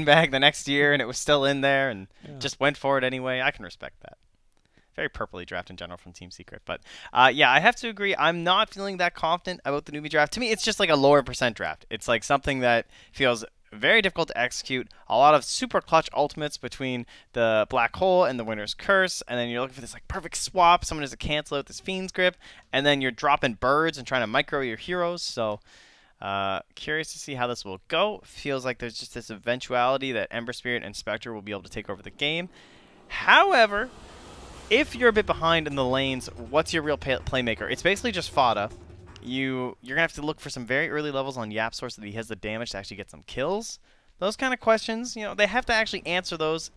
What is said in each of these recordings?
bag the next year and it was still in there and Yeah. just went for it anyway. I can respect that. Very purpley draft in general from Team Secret. But yeah, I have to agree. I'm not feeling that confident about the newbie draft. To me, it's just like a lower percent draft. It's like something that feels very difficult to execute. A lot of super clutch ultimates between the black hole and the winner's curse, and then you're looking for this like perfect swap. Someone has to cancel out this fiend's grip, and then you're dropping birds and trying to micro your heroes. So curious to see how this will go. Feels like there's just this eventuality that Ember Spirit and Spectre will be able to take over the game. However, if you're a bit behind in the lanes, what's your real playmaker? It's basically just Fada. You're gonna have to look for some very early levels on YapzOr so that he has the damage to actually get some kills. Those kind of questions, they have to actually answer those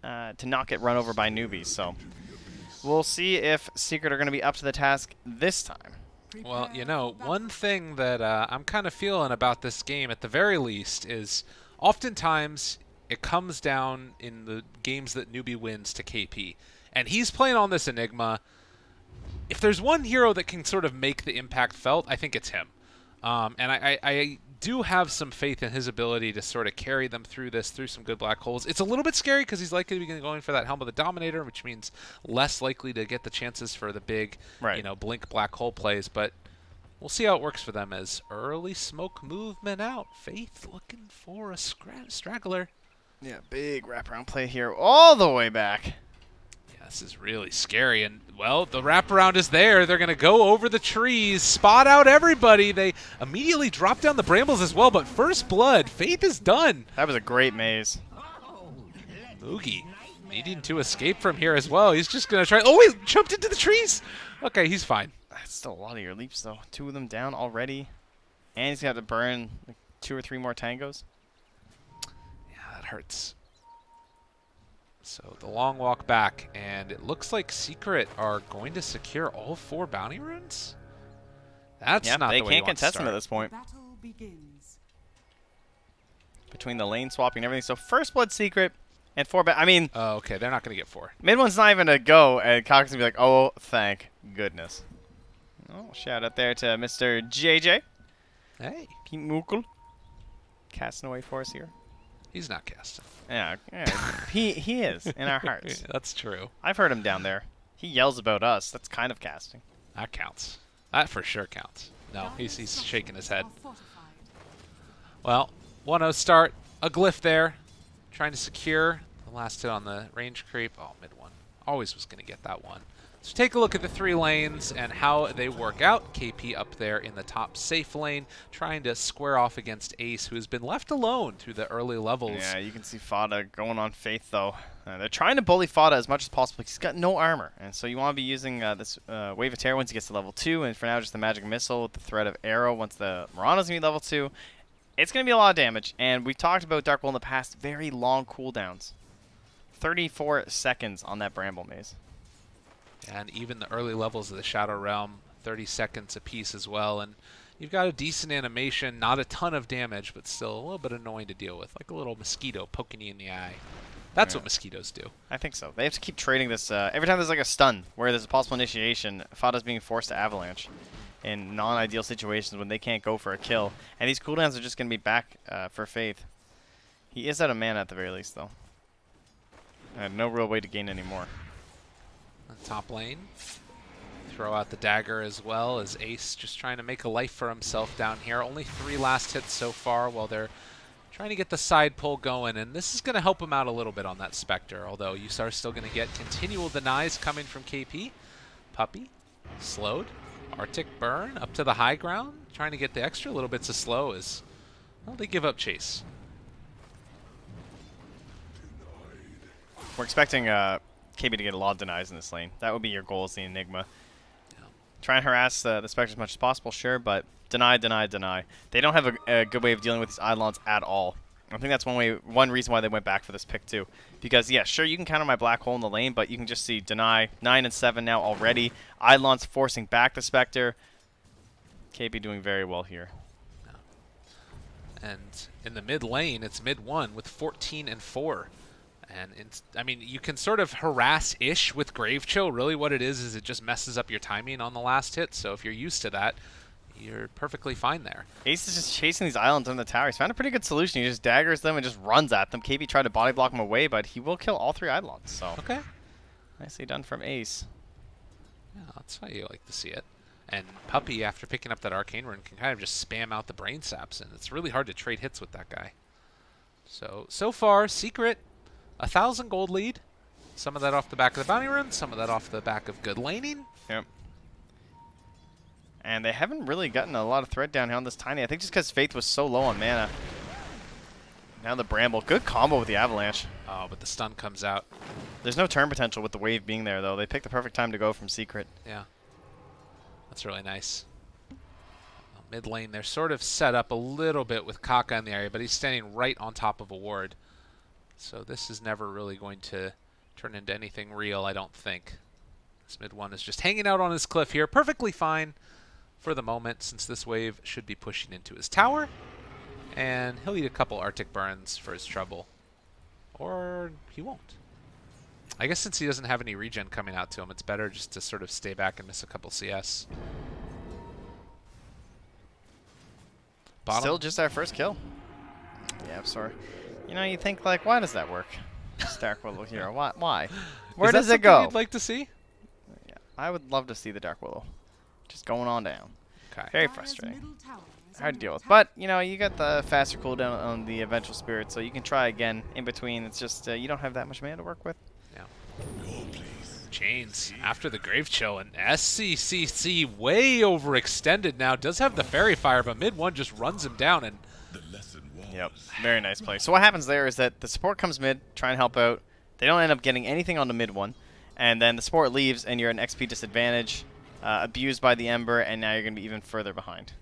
to not get run over by newbies. So we'll see if Secret are gonna be up to the task this time. Well, one thing that I'm kind of feeling about this game, at the very least, is oftentimes it comes down in the games that Newbee wins to KP. And he's playing on this Enigma. If there's one hero that can sort of make the impact felt, I think it's him. And I do have some faith in his ability to sort of carry them through some good black holes. It's a little bit scary because he's likely to be going for that Helm of the Dominator, which means less likely to get the chances for the big, Right. blink black hole plays. But we'll see how it works for them as early smoke movement out. Faith looking for a straggler. Yeah, big wraparound play here all the way back. This is really scary, and, well, the wraparound is there. They're going to go over the trees, spot out everybody. They immediately drop down the brambles as well, but first blood, Faith is done. That was a great maze. Oogie needing to escape from here as well. He's just going to try. Oh, he jumped into the trees. Okay, he's fine. That's still a lot of your leaps, though. 2 of them down already. And he's got to burn like 2 or 3 more tangos. Yeah, that hurts. So the long walk back, and it looks like Secret are going to secure all 4 bounty runes. That's not they the way you can't want to contest them start. at this point. Battle begins. Between the lane swapping and everything. So first blood Secret and 4 I mean, Oh, okay, they're not going to get 4. mid one's not even a go, and Cox gonna be like, oh, thank goodness. Oh, shout out there to Mr. JJ. Hey, Pete Mookel. Casting away for us here. he's not casting. Yeah, he is in our hearts. That's true. I've heard him down there. He yells about us. That's kind of casting. That counts. That for sure counts. No, he's shaking his head. Well, 1-0 start. A glyph there. Trying to secure the last hit on the range creep. Oh, mid one. Always was going to get that one. So take a look at the 3 lanes and how they work out. KP up there in the top safe lane, trying to square off against Ace, who has been left alone through the early levels. Yeah, you can see Fada going on Faith, though. They're trying to bully Fada as much as possible. He's got no armor, and so you want to be using this Wave of Terror once he gets to level 2, and for now just the Magic Missile with the threat of Arrow once the Mirana's going to be level 2. It's going to be a lot of damage, and we've talked about Dark Will in the past. Very long cooldowns. 34 seconds on that Bramble Maze. And even the early levels of the Shadow Realm, 30 seconds apiece as well. And you've got a decent animation, not a ton of damage, but still a little bit annoying to deal with, like a little mosquito poking you in the eye. That's what mosquitoes do. I think so. They have to keep trading this. Every time there's like a stun where there's a possible initiation, Fada's being forced to Avalanche in non-ideal situations when they can't go for a kill. And these cooldowns are just going to be back for Faith. He is out of mana at the very least, though. No real way to gain any more. Top lane. Throw out the dagger as well as Ace just trying to make a life for himself down here. Only 3 last hits so far while they're trying to get the side pull going, and this is going to help him out a little bit on that Spectre, although you are still going to get continual denies coming from KP. Puppey, slowed. Arctic Burn up to the high ground, trying to get the extra little bits of slow as, well, they give up chase. We're expecting KB to get a lot of denies in this lane. That would be your goal as the Enigma. Yeah. Try and harass the Spectre as much as possible, sure, but deny, deny, deny. They don't have a good way of dealing with these Eidolons at all. I think that's one reason why they went back for this pick too. Because, yeah, sure, you can counter my black hole in the lane, but you can just see deny 9 and 7 now already. Eidolon's forcing back the Spectre. KB doing very well here. And in the mid lane, it's mid 1 with 14 and 4. And I mean, you can sort of harass-ish with Grave Chill. Really what it is it just messes up your timing on the last hit. So if you're used to that, you're perfectly fine there. Ace is just chasing these islands on the tower. He's found a pretty good solution. He just daggers them and just runs at them. KB tried to body block him away, but he will kill all 3 islands. So Okay. nicely done from Ace. Yeah, that's how you like to see it. And Puppy, after picking up that Arcane Rune, can kind of just spam out the Brain Saps, and it's really hard to trade hits with that guy. So far, Secret, 1,000 gold lead. Some of that off the back of the Bounty Rune, some of that off the back of good laning. Yep. And they haven't really gotten a lot of threat down here on this Tiny. I think just because Faith was so low on mana. Now the Bramble. Good combo with the Avalanche. Oh, but the stun comes out. There's no turn potential with the wave being there, though. They picked the perfect time to go from Secret. Yeah. That's really nice. Mid lane, they're sort of set up a little bit with Kaka in the area, but he's standing right on top of a ward. So this is never really going to turn into anything real, I don't think. This mid one is just hanging out on his cliff here. Perfectly fine for the moment, since this wave should be pushing into his tower. And he'll eat a couple Arctic burns for his trouble. Or he won't. I guess since he doesn't have any regen coming out to him, it's better just to sort of stay back and miss a couple CS. Bottom. Still just our first kill. Yeah, I'm sorry. You know, you think, like, why does that work? Dark Willow Hero. Why? Where does it go? You'd like to see? Yeah, I would love to see the Dark Willow. Just going on down. Okay. Very frustrating. Hard to deal with. But, you know, you got the faster cooldown on the Eventual Spirit, so you can try again in between. It's just you don't have that much mana to work with. Yeah. Chains after the Grave Chill, and SCCC way overextended now. Does have the Fairy Fire, but mid one just runs him down. And yep, very nice play. So what happens there is that the support comes mid, try and help out. They don't end up getting anything on the mid one, and then the support leaves, and you're at an XP disadvantage, abused by the Ember, and now you're going to be even further behind.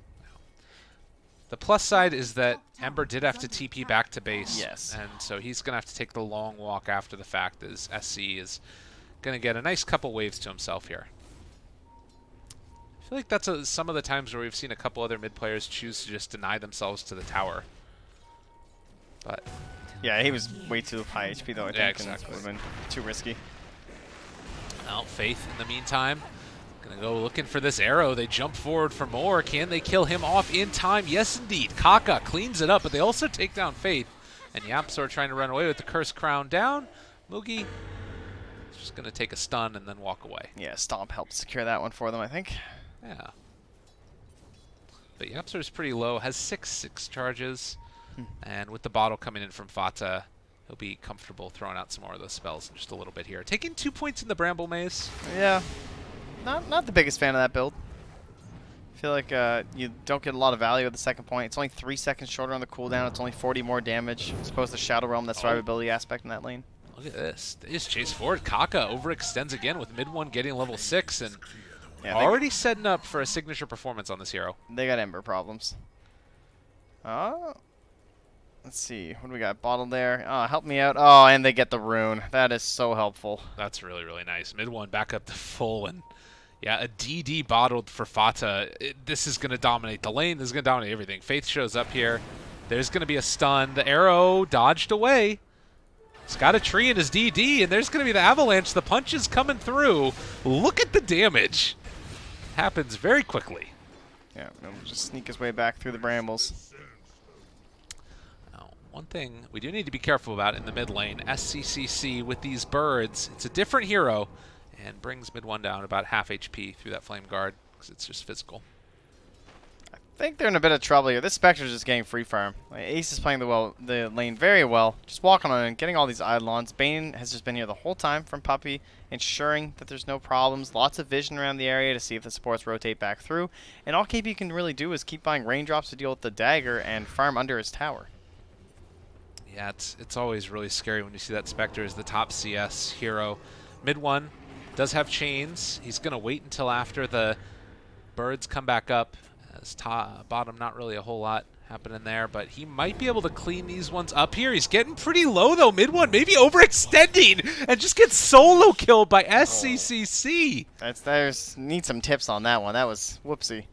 The plus side is that Ember did have to TP back to base. Yes. And so he's going to have to take the long walk after the fact, as SC is going to get a nice couple waves to himself here. I feel like that's some of the times where we've seen a couple other mid players choose to just deny themselves to the tower. But yeah, he was way too high HP, though, I think. Yeah, exactly. Would have been too risky. Well, Faith, in the meantime, going to go looking for this arrow. They jump forward for more. Can they kill him off in time? Yes, indeed. Kaka cleans it up, but they also take down Faith. And Yapsor trying to run away with the Cursed Crown down. Mugi is just going to take a stun and then walk away. Yeah, Stomp helped secure that one for them, I think. Yeah. But Yapsor is pretty low, has 6 charges. And with the bottle coming in from Fata, he'll be comfortable throwing out some more of those spells in just a little bit here. Taking 2 points in the Bramble Maze. Yeah. Not the biggest fan of that build. I feel like you don't get a lot of value at the second point. It's only 3 seconds shorter on the cooldown. It's only 40 more damage as opposed to Shadow Realm, that survivability aspect in that lane. Look at this. They just chase forward. Kaka overextends again with mid one getting level 6 and yeah, already setting up for a signature performance on this hero. They got Ember problems. Let's see. What do we got? Bottle there. Oh, help me out. Oh, and they get the rune. That is so helpful. That's really, really nice. Mid one back up to full, and yeah, a DD bottled for Fata. This is going to dominate the lane. This is going to dominate everything. Faith shows up here. There's going to be a stun. The arrow dodged away. He's got a tree in his DD, and there's going to be the avalanche. The punch is coming through. Look at the damage. Happens very quickly. Yeah, he'll just sneak his way back through the brambles. One thing we do need to be careful about in the mid lane, SCCC with these birds, it's a different hero, and brings mid one down about half HP through that flame guard, because it's just physical. I think they're in a bit of trouble here. This Spectre's just getting free farm. Like, Ace is playing the lane very well, just walking on and getting all these Eidolons. Bane has just been here the whole time from Puppy, ensuring that there's no problems. Lots of vision around the area to see if the supports rotate back through, and all KP can really do is keep buying raindrops to deal with the dagger and farm under his tower. Yeah, it's always really scary when you see that Spectre is the top CS hero. Mid one does have chains. He's going to wait until after the birds come back up. As bottom, not really a whole lot happening there, but he might be able to clean these ones up here. He's getting pretty low, though. Mid one maybe overextending and just gets solo killed by SCCC. Need some tips on that one. That was whoopsie.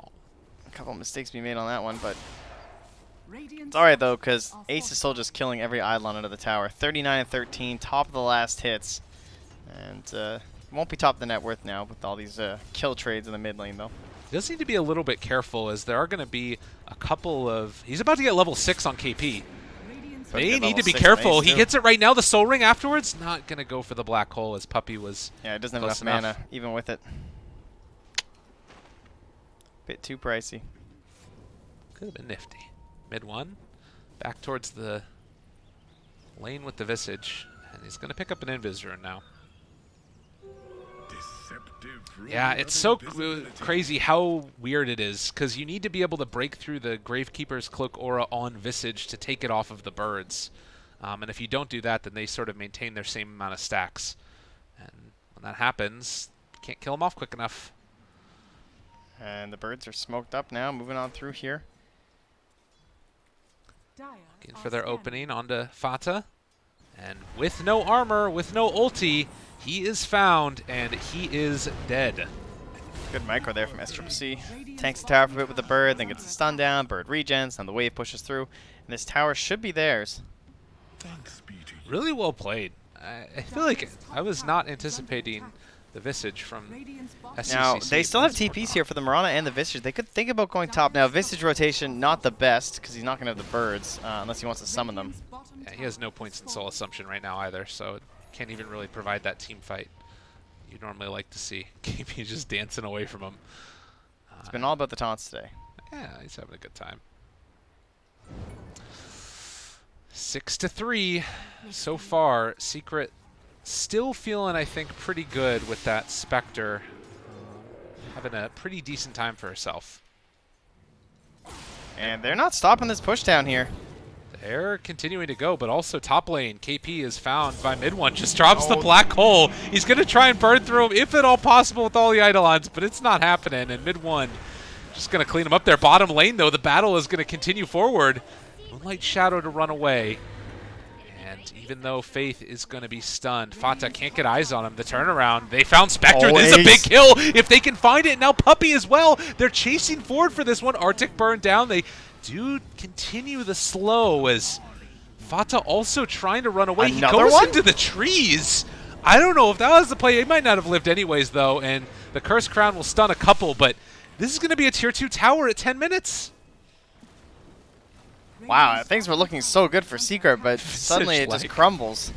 A couple mistakes be made on that one, but it's alright though, because Ace is still just killing every Eidolon under the tower. 39 and 13, top of the last hits. And won't be top of the net worth now with all these kill trades in the mid lane though. He does need to be a little bit careful, as there are going to be a couple of... He's about to get level 6 on KP. They need to be careful. He gets it right now. The Soul Ring afterwards, not going to go for the black hole, as Puppey was... Yeah, it doesn't have enough mana, even with it. Bit too pricey. Could have been nifty. Mid one, back towards the lane with the Visage, and he's going to pick up an Invis Rune now. Yeah, it's so crazy how weird it is, because you need to be able to break through the Gravekeeper's Cloak aura on Visage to take it off of the birds. And if you don't do that, then they sort of maintain their same amount of stacks. And when that happens, you can't kill them off quick enough. And the birds are smoked up now, moving on through here. Looking for their opening onto Fata. And with no armor, with no ulti, he is found, and he is dead. Good micro there from SCCC. Tanks the tower for a bit with the bird, then gets the stun down, bird regens, and the wave pushes through. And this tower should be theirs. Really well played. I feel like I was not anticipating the Visage from SCCC. Now, they still have TPs here for the Mirana and the Visage. They could think about going top. Now, Visage rotation, not the best, because he's not going to have the birds, unless he wants to summon them. Yeah, he has no points in Soul Assumption right now either, so can't even really provide that team fight you normally like to see. KP just dancing away from him. It's been all about the taunts today. Yeah, he's having a good time. 6-3 so far. Secret still feeling, I think, pretty good with that Spectre. Having a pretty decent time for herself. And they're not stopping this push down here. They're continuing to go, but also top lane. KP is found by mid one. Just drops the black hole. He's going to try and burn through him, if at all possible, with all the Eidolons, but it's not happening. And mid one just going to clean him up there. Bottom lane, though, the battle is going to continue forward. Moonlight Shadow to run away. And even though Faith is going to be stunned, Fata can't get eyes on him. The turnaround, they found Spectre. This is a big kill if they can find it. Now Puppey as well. They're chasing forward for this one. Arctic burn down. They do continue the slow as Fata also trying to run away. He goes into the trees. I don't know if that was the play. He might not have lived anyways, though, and the Cursed Crown will stun a couple, but this is going to be a Tier 2 tower at 10 minutes. Wow, things were looking so good for Secret, but suddenly it just crumbles.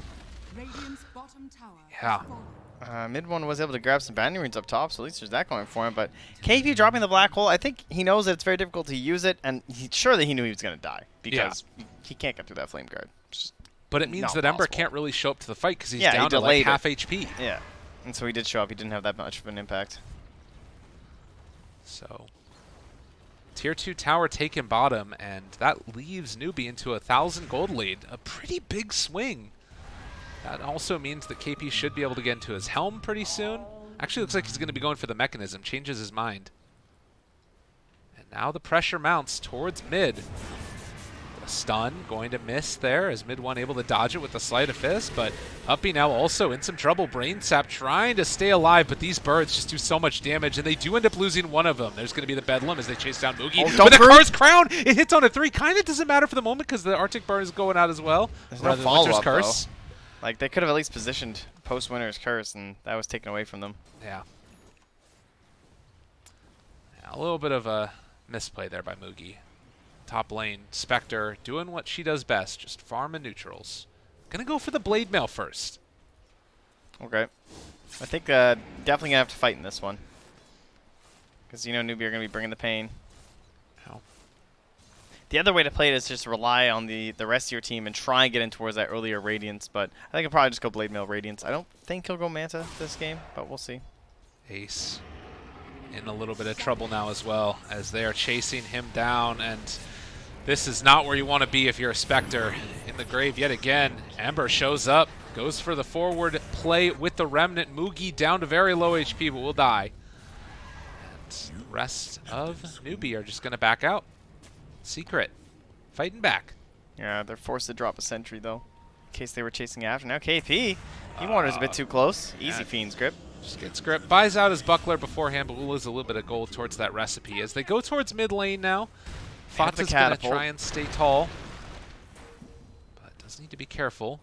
Yeah. Mid one was able to grab some Banding Runes up top, so at least there's that going for him. But KP dropping the black hole, I think he knows that it's very difficult to use it, and surely he knew he was going to die because he can't get through that Flame Guard. But it means that Ember can't really show up to the fight because he's down to like half HP. Yeah, and so he did show up. He didn't have that much of an impact. So Tier 2 tower taken bottom, and that leaves Newbee into 1,000 gold lead. A pretty big swing. That also means that KP should be able to get into his helm pretty soon. Actually, looks like he's going to be going for the mechanism. Changes his mind. And now the pressure mounts towards mid. A stun going to miss there as mid one able to dodge it with the Sleight of Fist, but Uppy now also in some trouble. Brain Sap trying to stay alive, but these birds just do so much damage, and they do end up losing one of them. There's going to be the Bedlam as they chase down Moogie with the Cursed Crown. It hits on a 3. Kind of doesn't matter for the moment because the Arctic Burn is going out as well. There's no follow-up, Curse. Like, they could have at least positioned post-Winter's Curse, and that was taken away from them. Yeah. A little bit of a misplay there by Moogie. Top lane, Spectre doing what she does best, just farming neutrals. Gonna go for the Blade Mail first. Okay. I think definitely gonna have to fight in this one. Because, you know, Newbee are gonna be bringing the pain. The other way to play it is just rely on the rest of your team and try and get in towards that earlier Radiance, but I think I'll probably just go Blade Mail Radiance. I don't think he'll go Manta this game, but we'll see. Ace in a little bit of trouble now as well, as they are chasing him down, and this is not where you want to be if you're a Spectre. In the grave yet again, Ember shows up, goes for the forward play with the Remnant. Moogie down to very low HP, but will die. And the rest of Newbee are just going to back out. Secret fighting back. Yeah, they're forced to drop a sentry, though, in case they were chasing after. Now KP, he wanders a bit too close. Easy Fiend's Grip. Just gets grip, buys out his buckler beforehand, but will lose a little bit of gold towards that recipe. As they go towards mid lane now, Fata's going to try and stay tall, but does need to be careful.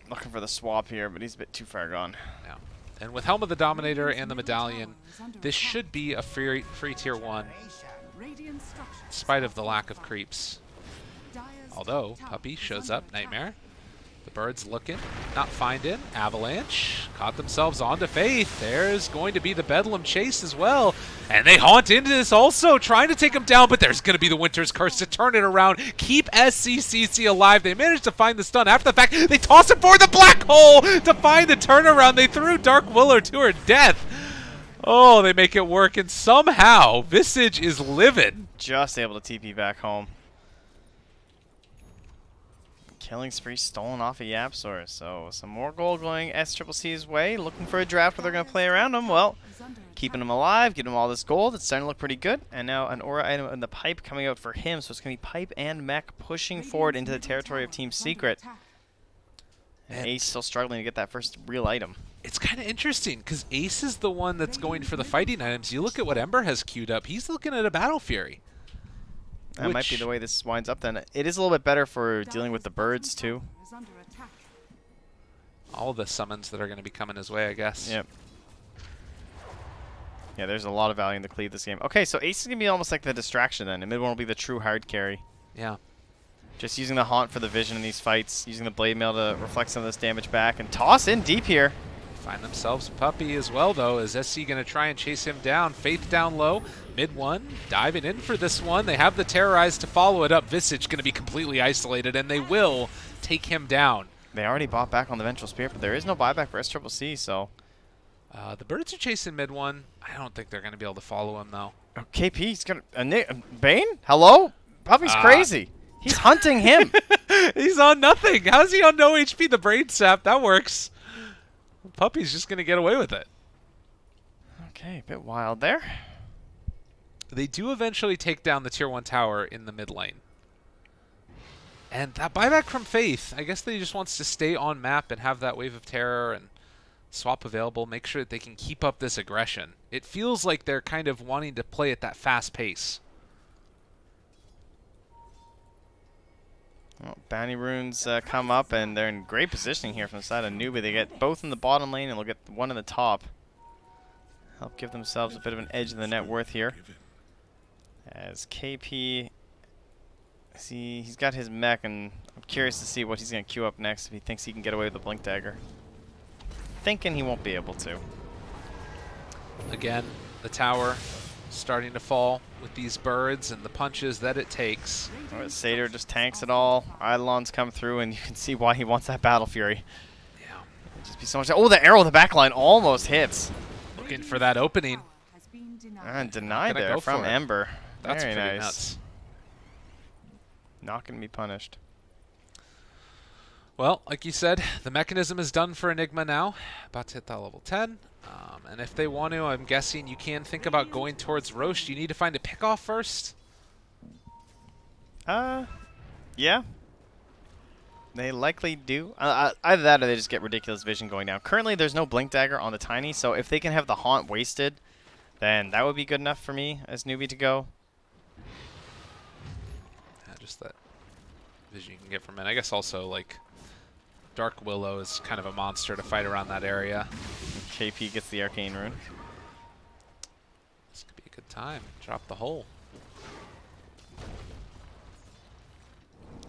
Looking for the swap here, but he's a bit too far gone. Yeah. And with Helm of the Dominator and the Medallion, this should be a free tier 1, in spite of the lack of creeps. Although, Puppey shows up, Nightmare. The Birds looking, not finding. Avalanche caught themselves onto Faith. There's going to be the Bedlam chase as well. And they haunt into this also, trying to take him down, but there's going to be the Winter's Curse to turn it around, keep SCCC alive. They managed to find the stun. After the fact, they toss it for the black hole to find the turnaround. They threw Dark Willow to her death. Oh, they make it work, and somehow Visage is livid. Just able to TP back home. Killing spree stolen off of Yapzor. So some more gold going SCCC's way. Looking for a draft where they're going to play around him. Well, keeping him alive, getting him all this gold. It's starting to look pretty good. And now an aura item in the pipe coming out for him. So it's going to be pipe and mech pushing forward into the territory of Team Secret. And Ace still struggling to get that first real item. It's kind of interesting because Ace is the one that's going for the fighting items. You look at what Ember has queued up. He's looking at a Battle Fury. That might be the way this winds up then. It is a little bit better for dealing with the birds too. All the summons that are going to be coming his way, I guess. Yep. Yeah, there's a lot of value in the cleave this game. Okay, so Ace is going to be almost like the distraction then. And mid one will be the true hard carry. Yeah. Just using the Haunt for the vision in these fights. Using the Blade Mail to reflect some of this damage back. And toss in deep here. Find themselves Puppey as well, though. Is SC going to try and chase him down? Faith down low. Mid one, diving in for this one. They have the Terrorize to follow it up. Visage going to be completely isolated, and they will take him down. They already bought back on the Vengeful Spirit, but there is no buyback for SCCC, so... the Birds are chasing mid one. I don't think they're going to be able to follow him, though. Oh, KP's going to... Bane? Hello? Puppey's crazy. He's hunting him. He's on nothing. How's he on no HP? The Brain Sap, that works. Puppey's just going to get away with it. Okay, a bit wild there. They do eventually take down the tier 1 tower in the mid lane. And that buyback from Faith, I guess that he just wants to stay on map and have that wave of terror and swap available, make sure that they can keep up this aggression. It feels like they're kind of wanting to play at that fast pace. Well, Bounty Runes come up, and they're in great positioning here from the side of Newbee. They get both in the bottom lane, and they'll get one in the top. Help give themselves a bit of an edge in the net worth here. As KP, he's got his mech, and I'm curious to see what he's going to queue up next if he thinks he can get away with the Blink Dagger. Thinking he won't be able to. Again, the tower starting to fall with these birds and the punches that it takes. Satyr just tanks it all. Eidolon's come through, and you can see why he wants that Battle Fury. Yeah. It'd just be so much. Oh, the arrow in the back line almost hits. Looking for that opening. And denied there from Ember. That's very pretty nice. nuts. Not going to be punished. Well, like you said, the mechanism is done for Enigma now. About to hit that level 10. And if they want to, I'm guessing you can think about going towards Roche. Do you need to find a pickoff first? Yeah. They likely do. Either that or they just get ridiculous vision going down. Currently, there's no Blink Dagger on the Tiny, so if they can have the Haunt wasted, then that would be good enough for me as Newbee to go. Yeah, just that vision you can get from it. I guess also, like, Dark Willow is kind of a monster to fight around that area. KP gets the Arcane Rune. This could be a good time. Drop the hole.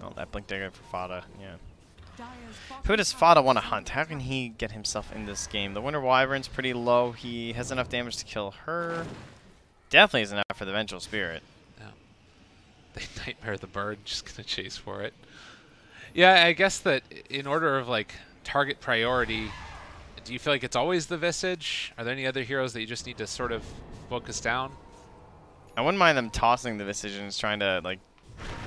Oh, that Blink Dagger for Fada, yeah. Who does Fada want to hunt? How can he get himself in this game? The Winter Wyvern's pretty low. He has enough damage to kill her. Definitely is enough for the Vengeful Spirit. Yeah. They Nightmare the Bird, just going to chase for it. Yeah, I guess that in order of, like, target priority, do you feel like it's always the Visage? Are there any other heroes that you just need to sort of focus down? I wouldn't mind them tossing the Visage and just trying to, like,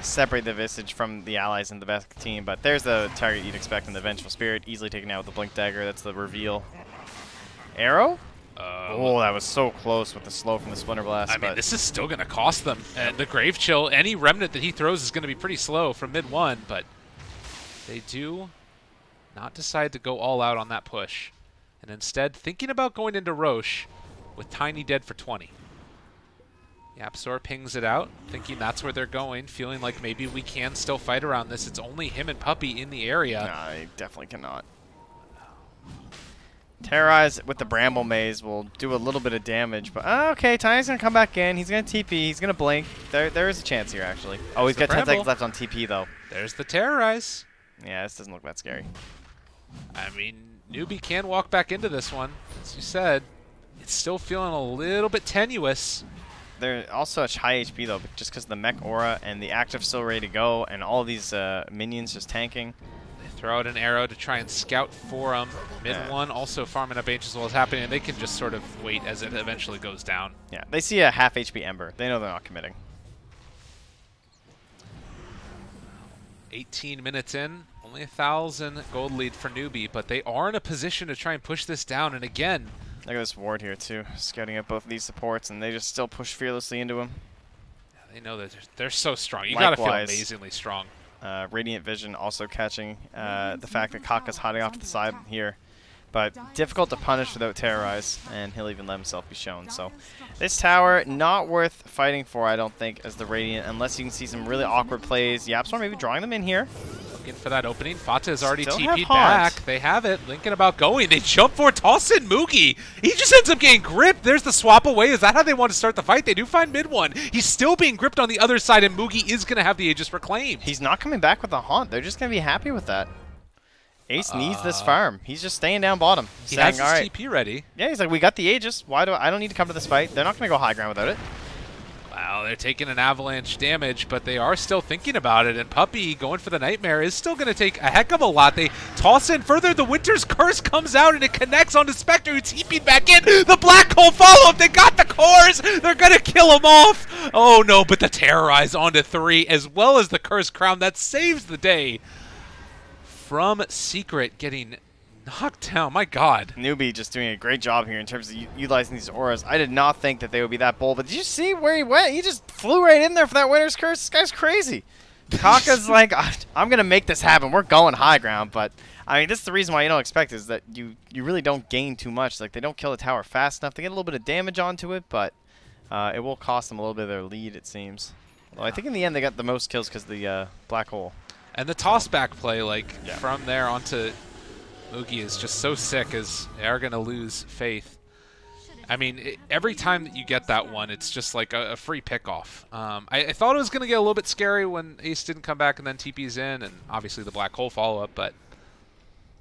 separate the Visage from the allies in the best team. But there's the target you'd expect in the Vengeful Spirit. Easily taken out with the Blink Dagger. That's the reveal. Arrow? Oh, that was so close with the slow from the Splinter Blast. I mean, this is still going to cost them. And the Grave Chill, any remnant that he throws is going to be pretty slow from mid one, but they do not decide to go all out on that push. And instead, thinking about going into Roche with Tiny dead for 20. Yapzor pings it out, thinking that's where they're going, feeling like maybe we can still fight around this. It's only him and Puppey in the area. No, I definitely cannot. Terrorize with the Bramble Maze will do a little bit of damage, but okay, Tiny's gonna come back in. He's gonna TP. He's gonna blink. There is a chance here actually. Oh, he's got 10 seconds left on TP though. There's the Terrorize. Yeah, this doesn't look that scary. I mean, Newbee can walk back into this one, as you said. It's still feeling a little bit tenuous. They're also such high HP though, just because the mech aura and the active still ready to go, and all these minions just tanking. Throw out an arrow to try and scout for him. Mid one also farming up H as well as happening, and they can just sort of wait as it eventually goes down. Yeah, they see a half HP Ember. They know they're not committing. 18 minutes in, only 1,000 gold lead for Newbee, but they are in a position to try and push this down. And again, look at this ward here too, scouting at both of these supports, and they just still push fearlessly into him. They know that they're so strong. You gotta feel amazingly strong. Radiant Vision also catching the fact that Kaka's hiding off to the side here. But difficult to punish without Terrorize, and he'll even let himself be shown. So this tower, not worth fighting for, I don't think, as the Radiant, unless you can see some really awkward plays. YapzOr maybe drawing them in here. Looking for that opening. Fata is already Still TP'd back. They have it. Lincoln about going. They jump for toss in Moogie. He just ends up getting gripped. There's the swap away. Is that how they want to start the fight? They do find mid one. He's still being gripped on the other side, and Moogie is going to have the Aegis reclaimed. He's not coming back with a haunt. They're just going to be happy with that. Ace needs this farm. He's just staying down bottom. He has his TP ready. Yeah, he's like, we got the Aegis. I don't need to come to this fight. They're not going to go high ground without it. Wow, they're taking an avalanche damage, but they are still thinking about it. And Puppey going for the Nightmare is still going to take a heck of a lot. They toss in further. The Winter's Curse comes out, and it connects onto Spectre, who TP'd back in. The Black Hole follow-up. They got the cores. They're going to kill him off. Oh, no, but the Terrorize onto 3, as well as the Curse Crown. That saves the day from Secret getting knocked down. My God. Newbee just doing a great job here in terms of utilizing these auras. I did not think that they would be that bold, but did you see where he went? He just flew right in there for that Winter's Curse. This guy's crazy. Kaka's like, I'm going to make this happen. We're going high ground, but I mean, this is the reason why you don't expect is that you really don't gain too much. Like, they don't kill the tower fast enough. They get a little bit of damage onto it, but it will cost them a little bit of their lead, it seems. Well, I think in the end they got the most kills because of the Black Hole. And the toss-back play, like, from there onto Moogie is just so sick, as they are going to lose faith. I mean, every time that you get that one, it's just like a free pickoff. I thought it was going to get a little bit scary when Ace didn't come back and then TP's in, and obviously the Black Hole follow-up, but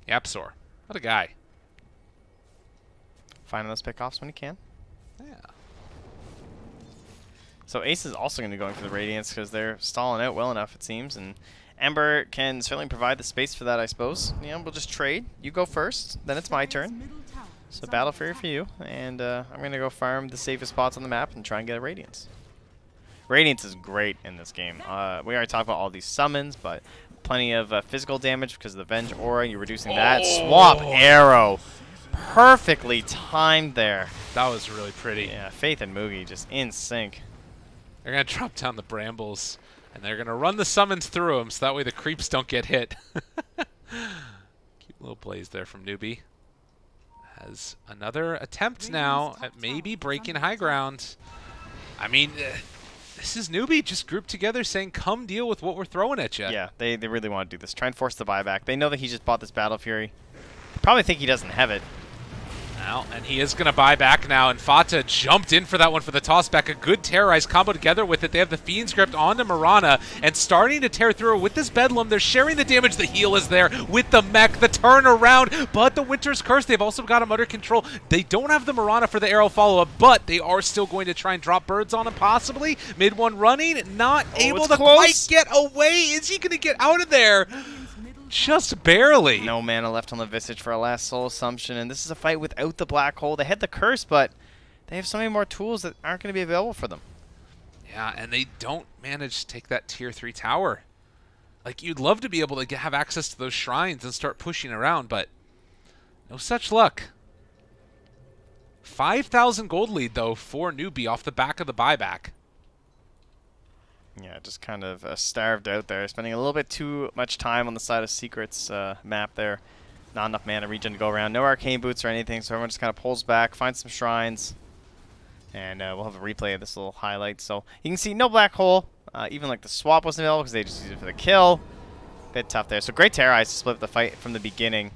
YapzOr, what a guy. Finding those pickoffs when he can. Yeah. So Ace is also going to be going for the Radiance because they're stalling out well enough, it seems, and Ember can certainly provide the space for that, I suppose. You know, we'll just trade. You go first, then it's my turn. So Battle Fury for you, and I'm going to go farm the safest spots on the map and try and get a Radiance. Radiance is great in this game. We already talked about all these summons, but plenty of physical damage because of the Venge Aura. You're reducing that. Swap Arrow. Perfectly timed there. That was really pretty. Yeah, Faith and Moogie just in sync. They're going to drop down the Brambles. And they're going to run the summons through them so that way the creeps don't get hit. Cute little plays there from Newbee. Has another attempt now at maybe breaking high ground. I mean, this is Newbee just grouped together saying, come deal with what we're throwing at you. Yeah, they really want to do this. Try and force the buyback. They know that he just bought this Battle Fury. They probably think he doesn't have it. Well, and he is going to buy back now, and Fata jumped in for that one for the toss back. A good Terrorize combo together with it. They have the Fiend's Grip onto Mirana, and starting to tear through with this Bedlam. They're sharing the damage. The heal is there with the mech, the turnaround, but the Winter's Curse, they've also got him under control. They don't have the Mirana for the arrow follow-up, but they are still going to try and drop birds on him, possibly. Mid one running, not able to quite get away. Is he going to get out of there? Just barely. No mana left on the Visage for a last soul assumption, and this is a fight without the Black Hole. They had the Curse, but they have so many more tools that aren't going to be available for them. Yeah, and they don't manage to take that tier 3 tower. Like, you'd love to be able to have access to those shrines and start pushing around, but no such luck. 5,000 gold lead, though, for Newbee off the back of the buyback. Yeah, just kind of starved out there, spending a little bit too much time on the side of Secret's map there. Not enough mana regen to go around. No arcane boots or anything, so everyone just kind of pulls back, finds some shrines, and we'll have a replay of this little highlight. So you can see no Black Hole. Even like the swap wasn't available because they just used it for the kill. Bit tough there. So great Terrorize to split up the fight from the beginning.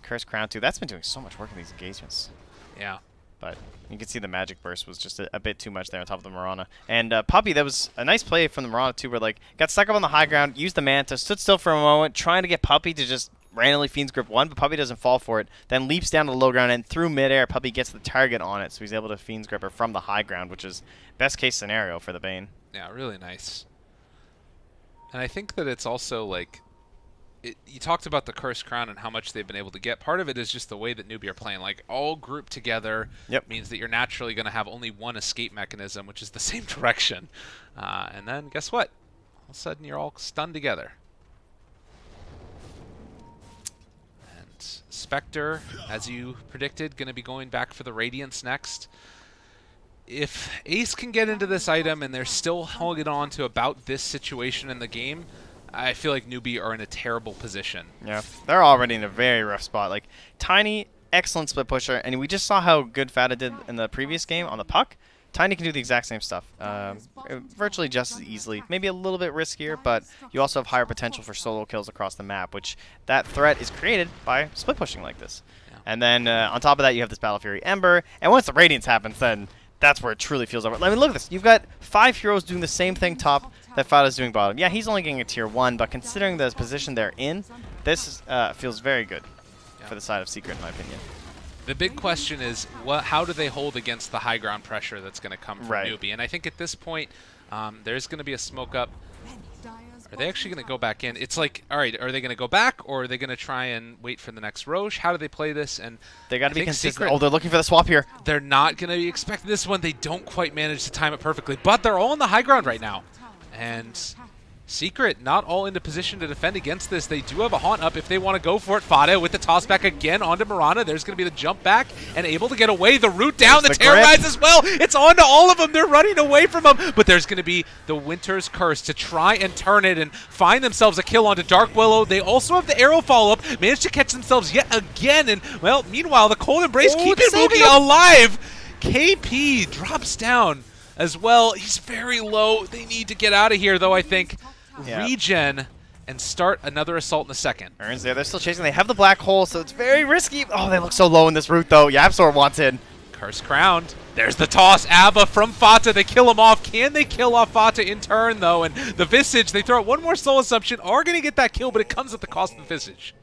Curse Crown too. That's been doing so much work in these engagements. Yeah. But you can see the Magic Burst was just a bit too much there on top of the Mirana. And Puppey, that was a nice play from the Mirana too, where like got stuck up on the high ground, used the Manta, stood still for a moment, trying to get Puppey to just randomly Fiend's Grip 1, but Puppey doesn't fall for it, then leaps down to the low ground, and through midair, Puppey gets the target on it, so he's able to Fiend's Grip her from the high ground, which is best case scenario for the Bane. Yeah, really nice. And I think that it's also like, you talked about the Cursed Crown and how much they've been able to get. Part of it is just the way that Newbee are playing. Like, all grouped together means that you're naturally going to have only one escape mechanism, which is the same direction. And then, guess what? All of a sudden, you're all stunned together. And Spectre, as you predicted, going to be going back for the Radiance next. If Ace can get into this item and they're still holding on to about this situation in the game, I feel like Newbee are in a terrible position. Yeah, they're already in a very rough spot. Like, Tiny, excellent split pusher, and we just saw how good Fata did in the previous game on the puck. Tiny can do the exact same stuff, virtually just as easily. Maybe a little bit riskier, but you also have higher potential for solo kills across the map, which that threat is created by split pushing like this. Yeah. And then on top of that, you have this Battle Fury Ember, and once the Radiance happens, then that's where it truly feels over. I mean, look at this. You've got 5 heroes doing the same thing top that Fata's doing bottom. Yeah, he's only getting a tier 1, but considering the position they're in, this feels very good for the side of Secret, in my opinion. The big question is, how do they hold against the high ground pressure that's going to come from Newbee? And I think at this point, there's going to be a smoke up. Are they actually going to go back in? It's like, all right, are they going to go back, or are they going to try and wait for the next Roche? How do they play this? And they got to be consistent. Oh, they're looking for the swap here. They're not going to be expecting this one. They don't quite manage to time it perfectly, but they're all on the high ground right now. And Secret not all into position to defend against this. They do have a haunt up if they want to go for it. Fata with the toss back again onto Mirana. There's going to be the jump back and able to get away. The root down, the terrorize as well. It's on to all of them. They're running away from them. But there's going to be the Winter's Curse to try and turn it and find themselves a kill onto Dark Willow. They also have the arrow follow-up. Managed to catch themselves yet again. And, well, meanwhile, the Cold Embrace keeping Moogie alive. KP drops down as well. He's very low. They need to get out of here, though, I think. Regen and start another assault in a second. Ern's there. They're still chasing. They have the black hole, so it's very risky. Oh, they look so low in this route, though. YapzOr wants in. Curse crowned. There's the toss. Ava from Fata. They kill him off. Can they kill off Fata in turn, though? And the Visage, they throw out one more soul assumption. Are going to get that kill, but it comes at the cost of the Visage.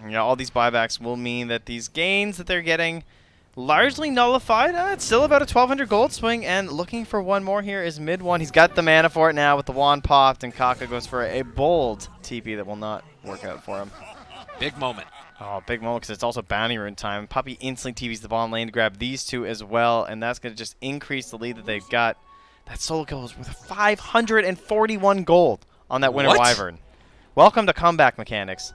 Yeah, all these buybacks will mean that these gains that they're getting largely nullified. It's still about a 1,200 gold swing, and looking for one more here is mid one. He's got the mana for it now with the wand popped, and Kaka goes for a bold TP that will not work out for him. Big moment. Oh, big moment, because it's also bounty rune time. Puppey instantly TVs the bottom lane to grab these two as well, and that's going to just increase the lead that they've got. That solo kill was worth 541 gold on that Winter Wyvern. Welcome to comeback mechanics.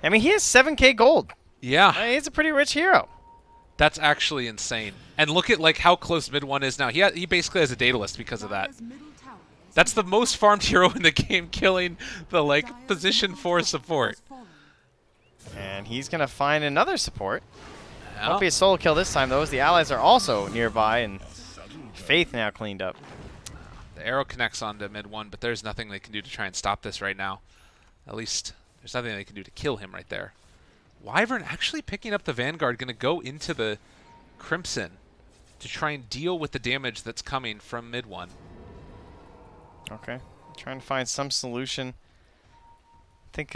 I mean, he has 7k gold. Yeah. He's a pretty rich hero. That's actually insane. And look at like how close mid one is now. He basically has a Daedalus because of that. That's the most farmed hero in the game, killing the like position 4 support. And he's gonna find another support. Won't be a solo kill this time though, as the allies are also nearby, and Faith now cleaned up. The arrow connects onto mid one, but there's nothing they can do to try and stop this right now. At least there's nothing they can do to kill him right there. Wyvern actually picking up the Vanguard, going to go into the Crimson to try and deal with the damage that's coming from mid one. Okay, trying to find some solution. I think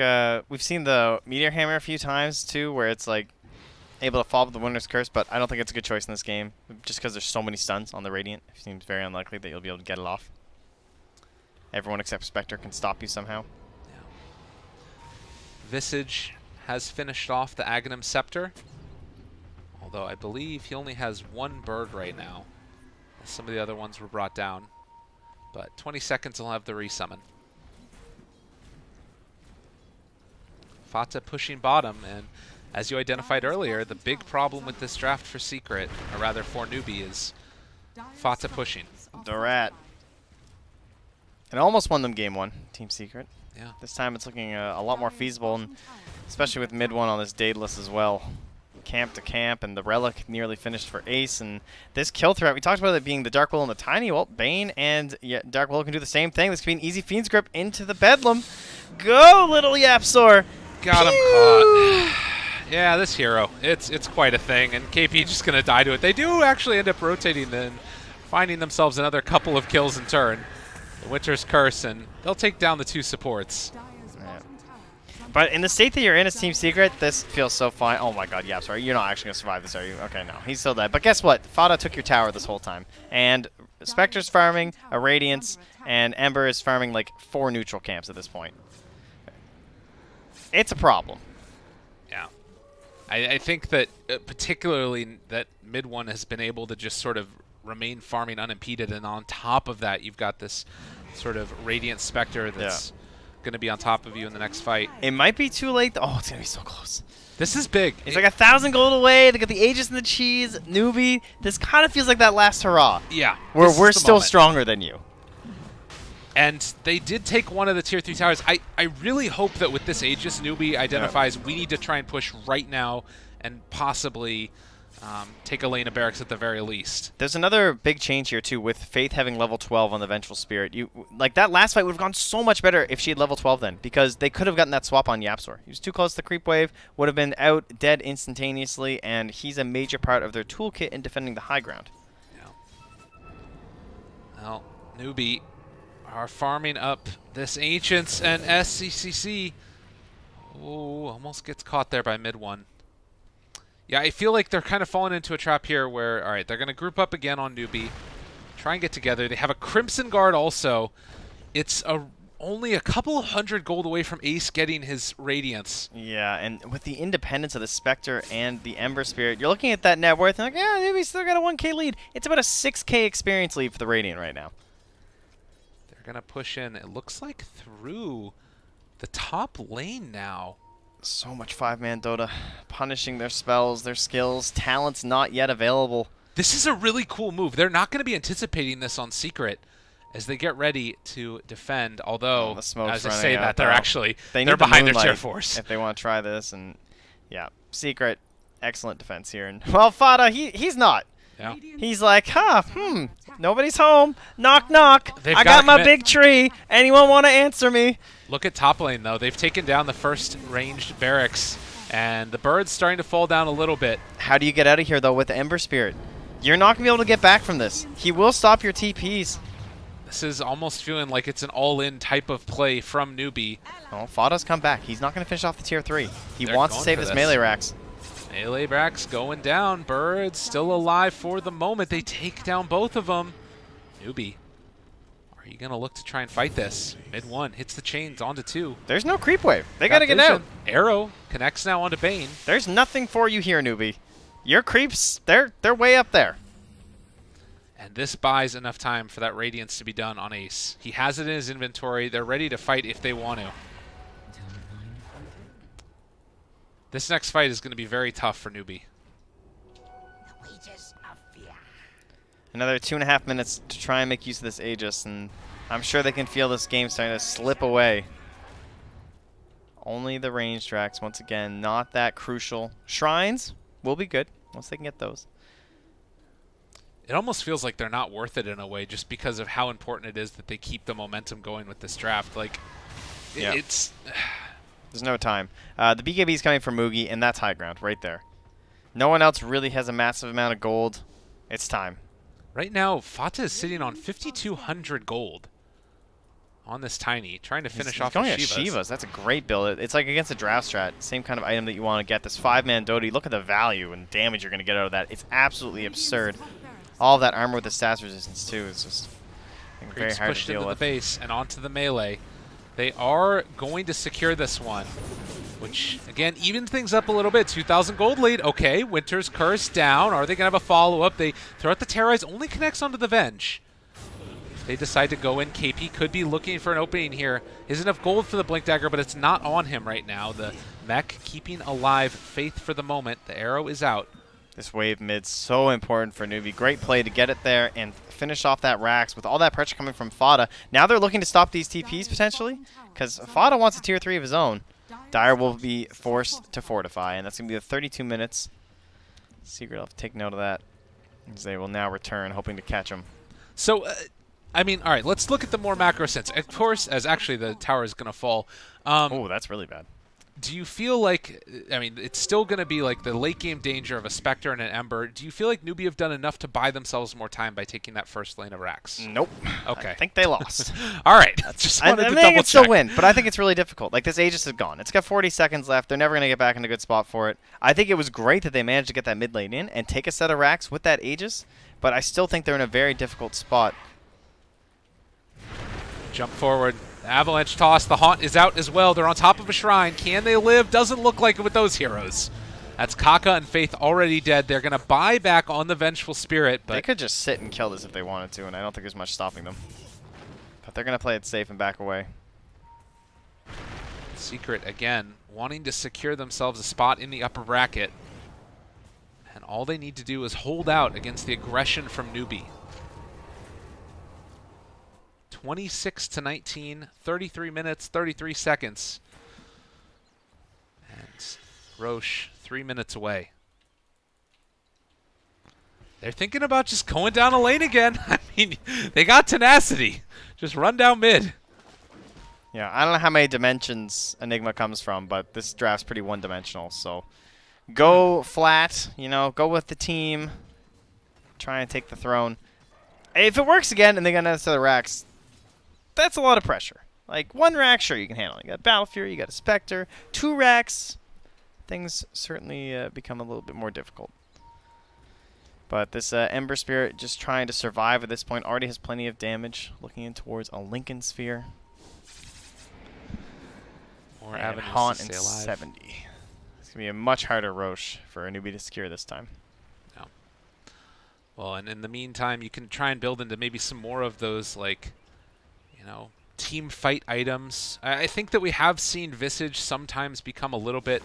we've seen the Meteor Hammer a few times too, where it's like able to follow up the Winter's Curse, but I don't think it's a good choice in this game, just because there's so many stuns on the Radiant. It seems very unlikely that you'll be able to get it off. Everyone except Spectre can stop you somehow. Yeah. Visage has finished off the Aghanim Scepter, although I believe he only has one bird right now. Some of the other ones were brought down, but 20 seconds he'll have the resummon. Fata pushing bottom, and as you identified earlier, the big problem with this draft for Secret, or rather for Newbee, is Fata pushing. The rat. And almost won them game one, Team Secret. Yeah. This time it's looking a lot more feasible, and especially with mid one on this Daedalus as well. Camp to camp, and the Relic nearly finished for Ace, and this kill threat, we talked about it being the Dark Willow and the Tiny. Well, Bane and Dark Willow can do the same thing. This could be an easy Fiend's Grip into the Bedlam. Go, little YapzOr! Got him caught. Yeah, this hero, it's quite a thing, and KP just going to die to it. They do actually end up rotating then, finding themselves another couple of kills in turn. The Winter's Curse, and they'll take down the 2 supports. Yeah. But in the state that you're in as Team Secret, this feels so fine. Oh my god, yeah, sorry. You're not actually going to survive this, are you? Okay, no. He's still dead. But guess what? Fada took your tower this whole time. And Spectre's farming, a Radiance, and Ember is farming like 4 neutral camps at this point. It's a problem. Yeah. I think that particularly that mid one has been able to just sort of remain farming unimpeded, and on top of that you've got this sort of Radiant Spectre that's going to be on top of you in the next fight. It might be too late. Oh, it's going to be so close. This is big. It's like 1,000 gold away. They got the Aegis and the cheese. Newbee. This kind of feels like that last hurrah. Yeah. Where we're still stronger than you. And they did take one of the tier 3 towers. I really hope that with this Aegis, Newbee identifies we need to try and push right now and possibly take a lane of barracks at the very least. There's another big change here, too, with Faith having level 12 on the Vengeful Spirit. Like, that last fight would have gone so much better if she had level 12 then, because they could have gotten that swap on Yapsor. He was too close to the creep wave, would have been out, dead instantaneously, and he's a major part of their toolkit in defending the high ground. Yeah. Well, Newbee are farming up this Ancients, and SCCC almost gets caught there by mid one. Yeah, I feel like they're kind of falling into a trap here where, all right, they're going to group up again on Newbee, try and get together. They have a Crimson Guard also. It's only a couple of 100 gold away from Ace getting his Radiance. Yeah, and with the independence of the Spectre and the Ember Spirit, you're looking at that net worth and like, yeah, Newbee's still got a 1k lead. It's about a 6k experience lead for the Radiant right now. They're going to push in, it looks like through the top lane now. So much 5-man Dota, punishing their spells, their skills, talents not yet available. This is a really cool move. They're not going to be anticipating this on Secret as they get ready to defend, although, as I say that, they're behind their tier force. If they want to try this, and yeah, Secret, excellent defense here. And well, Fada, he's not. Yeah. He's like, nobody's home. Knock, knock. I got my big tree. Anyone want to answer me? Look at top lane, though. They've taken down the first ranged barracks, and the bird's starting to fall down a little bit. How do you get out of here, though, with the Ember Spirit? You're not going to be able to get back from this. He will stop your TPs. This is almost feeling like it's an all-in type of play from Newbee. Oh, Fada's come back. He's not going to finish off the tier 3. He wants to save his melee racks. Melee racks going down. Birds still alive for the moment. They take down both of them. Newbee, are you going to look to try and fight this? Mid one hits the chains onto 2. There's no creep wave. They got to get out. Arrow connects now onto Bane. There's nothing for you here, Newbee. Your creeps, they're way up there. And this buys enough time for that Radiance to be done on Ace. He has it in his inventory. They're ready to fight if they want to. This next fight is going to be very tough for Newbee. Another 2.5 minutes to try and make use of this Aegis, and I'm sure they can feel this game starting to slip away. Only the range tracks, once again, not that crucial. Shrines will be good once they can get those. It almost feels like they're not worth it in a way, just because of how important it is that they keep the momentum going with this draft. Like, yeah. It's... There's no time. The BKB is coming from Mugi, and that's high ground right there. No one else really has a massive amount of gold. It's time. Right now, Fata is sitting on 5,200 gold on this Tiny, trying to finish off going with Shivas. Shivas. That's a great build. It's like against a draft strat. Same kind of item that you want to get. This 5-man Dota, look at the value and damage you're going to get out of that. It's absolutely absurd. All of that armor with the stats resistance, too, is just very hard pushed to deal into with. The base and onto the melee. They are going to secure this one, which, again, evens things up a little bit. 2,000 gold lead. Okay, Winter's Curse down. Are they going to have a follow-up? They throw out the Terrorize, only connects onto the Venge. If they decide to go in, KP could be looking for an opening here. Is enough gold for the Blink Dagger, but it's not on him right now. The mech keeping alive Faith for the moment. The arrow is out. This wave mid so important for Newbee. Great play to get it there and finish off that Rax with all that pressure coming from Fada. Now they're looking to stop these TPs potentially because Fada wants a tier 3 of his own. Dire will be forced to fortify, and that's going to be the 32 minutes. Secret will have to take note of that as they will now return, hoping to catch him. So, I mean, all right, let's look at the more macro sense. Of course, as actually the tower is going to fall. Oh, that's really bad. Do you feel like, I mean, it's still going to be like the late game danger of a Spectre and an Ember. Do you feel like Newbee have done enough to buy themselves more time by taking that first lane of Rax? Nope. Okay. I think they lost. All right. Just wanted to I double think it's still check. win, but I think it's really difficult. Like, this Aegis is gone. It's got 40 seconds left. They're never going to get back in a good spot for it. I think it was great that they managed to get that mid lane in and take a set of Rax with that Aegis, but I still think they're in a very difficult spot. Jump forward. Avalanche toss. The Haunt is out as well. They're on top of a shrine. Can they live? Doesn't look like it with those heroes. That's Kaka and Faith already dead. They're going to buy back on the Vengeful Spirit. But they could just sit and kill this if they wanted to, and I don't think there's much stopping them. But they're going to play it safe and back away. Secret, again, wanting to secure themselves a spot in the upper bracket. And all they need to do is hold out against the aggression from Newbee. 26-19, 33 minutes, 33 seconds. And Roche, 3 minutes away. They're thinking about just going down a lane again. I mean, they got tenacity. Just run down mid. Yeah, I don't know how many dimensions Enigma comes from, but this draft's pretty one-dimensional. So go flat, you know, go with the team. Try and take the throne. If it works again and they got another set of racks, that's a lot of pressure. Like, one rack, sure, you can handle it. You got Battle Fury, you got a Spectre. 2 racks, things certainly become a little bit more difficult. But this Ember Spirit just trying to survive at this point. Already has plenty of damage. Looking in towards a Lincoln Sphere. More and avenues Haunt to in stay alive. 70. It's going to be a much harder Roche for a Newbee to secure this time. No. Well, and in the meantime, you can try and build into maybe some more of those, like, you know, team fight items. I think that we have seen Visage sometimes become a little bit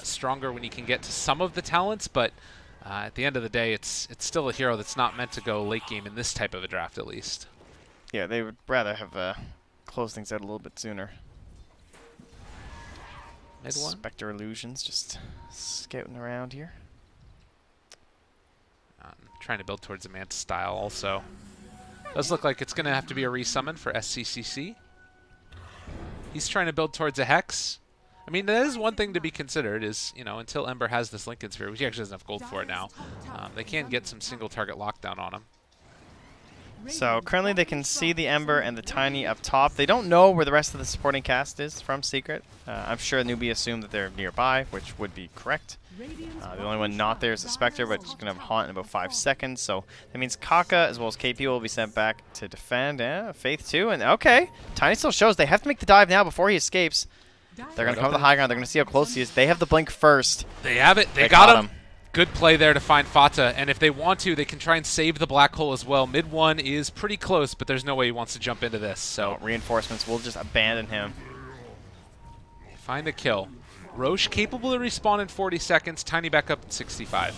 stronger when you can get to some of the talents, but at the end of the day, it's still a hero that's not meant to go late game in this type of a draft, at least. Yeah, they would rather have closed things out a little bit sooner. Mid one. Spectre Illusions just scouting around here. Trying to build towards a Manta style also. Does look like it's going to have to be a resummon for SCCC. He's trying to build towards a Hex. I mean, that is one thing to be considered is, you know, until Ember has this Lincoln Sphere, which he actually doesn't have gold for it now, they can get some single target lockdown on him. So currently they can see the Ember and the Tiny up top. They don't know where the rest of the supporting cast is from Secret. I'm sure Newbee assumed that they're nearby, which would be correct. The only one not there is the Spectre, but she's going to have Haunt in about 5 seconds. So that means Kaka as well as KP will be sent back to defend. Yeah, Faith too. And okay, Tiny still shows they have to make the dive now before he escapes. They're going to come to the high ground. They're going to see how close he is. They have the blink first. They have it. They got him. Good play there to find Fata, and if they want to, they can try and save the black hole as well. Mid one is pretty close, but there's no way he wants to jump into this. So reinforcements will just abandon him. Find a kill. Roche capable to respawn in 40 seconds. Tiny back up at 65.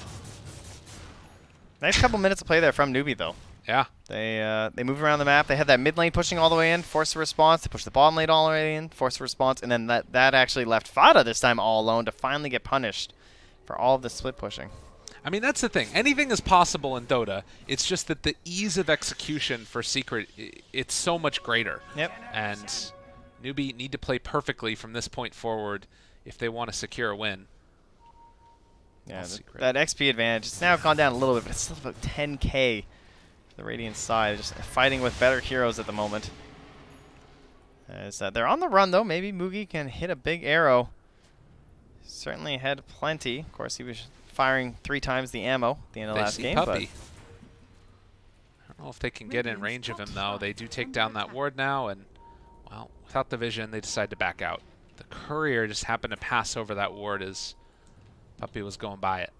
Nice couple minutes of play there from Newbee, though. Yeah. They move around the map. They had that mid lane pushing all the way in, force a response. They push the bottom lane all the way in, force a response, and then that actually left Fata this time all alone to finally get punished for all of the split pushing. I mean, that's the thing. Anything is possible in Dota. It's just that the ease of execution for Secret, it's so much greater. Yep. And Newbee need to play perfectly from this point forward if they want to secure a win. Yeah, that XP advantage, it's now gone down a little bit, but it's still about 10k for the Radiant side. Just fighting with better heroes at the moment. As they're on the run, though. Maybe Mugi can hit a big arrow. Certainly had plenty. Of course, he was firing 3 times the ammo at the end of last game. Puppy. But I don't know if they can get in range of him, though. They do take down that ward now, and, well, without the vision, they decide to back out. The courier just happened to pass over that ward as Puppy was going by it.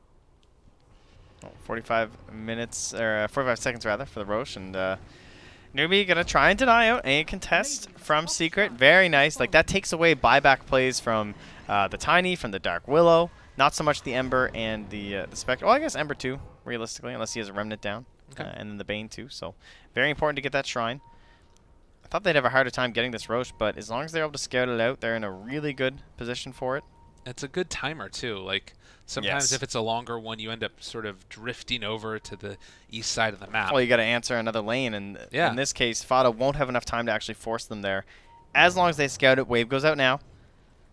45 minutes, or 45 seconds, rather, for the Roche. And Newbee going to try and deny out a contest from Secret. Very nice. Like, that takes away buyback plays from the Tiny, from the Dark Willow. Not so much the Ember and the Spectre. Well, I guess Ember too, realistically, unless he has a Remnant down. Okay. And then the Bane too. So very important to get that Shrine. I thought they'd have a harder time getting this Roche, but as long as they're able to scout it out, they're in a really good position for it. It's a good timer, too. Like, sometimes if it's a longer one, you end up sort of drifting over to the east side of the map. Well, you got to answer another lane, and in this case, Fata won't have enough time to actually force them there. As long as they scout it, wave goes out now.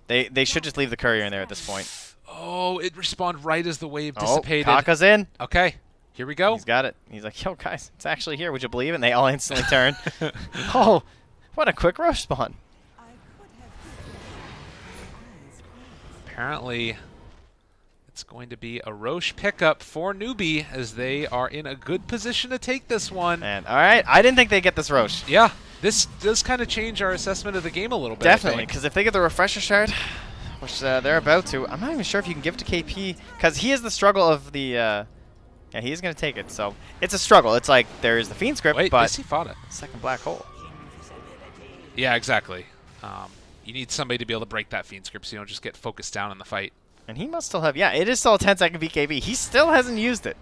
They should just leave the courier in there at this point. Oh, it respawned right as the wave dissipated. Kaka's in. Okay, here we go. He's got it. He's like, yo, guys, it's actually here. Would you believe it? And they all instantly turn. Oh, what a quick rush spawn. Apparently, it's going to be a Roche pickup for Newbee as they are in a good position to take this one. And all right, I didn't think they'd get this Roche. Yeah, this does kind of change our assessment of the game a little bit. Definitely, because if they get the refresher shard, which they're about to, I'm not even sure if you can give it to KP, because he is the struggle of the, yeah, he is going to take it, so it's a struggle. It's like, there's the Fiend script, Wait, but he fought it. Second black hole. Yeah, exactly. You need somebody to be able to break that Fiend script so you don't just get focused down in the fight. And he must still have, yeah, it is still a 10-second BKB. He still hasn't used it.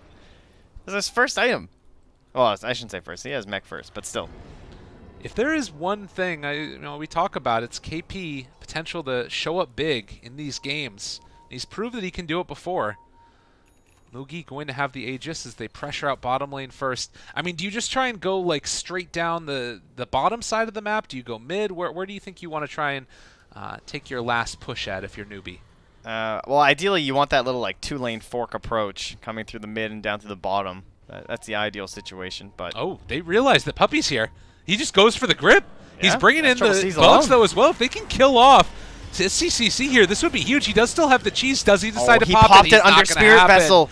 This is his first item. Well, I shouldn't say first. He has mech first, but still. If there is one thing we talk about, it's KP potential to show up big in these games. He's proved that he can do it before. Mugi going to have the Aegis as they pressure out bottom lane first. I mean, do you just try and go like straight down the bottom side of the map? Do you go mid? Where do you think you want to try and take your last push at if you're Newbee? Well, ideally you want that little like 2-lane fork approach coming through the mid and down to the bottom. That's the ideal situation. But oh, they realize the puppy's here. He just goes for the grip. Yeah, he's bringing in the bugs alone. though as well. If they can kill off CCC here, this would be huge. He does still have the cheese. Does he decide to he pop popped it? it under Spirit Vessel.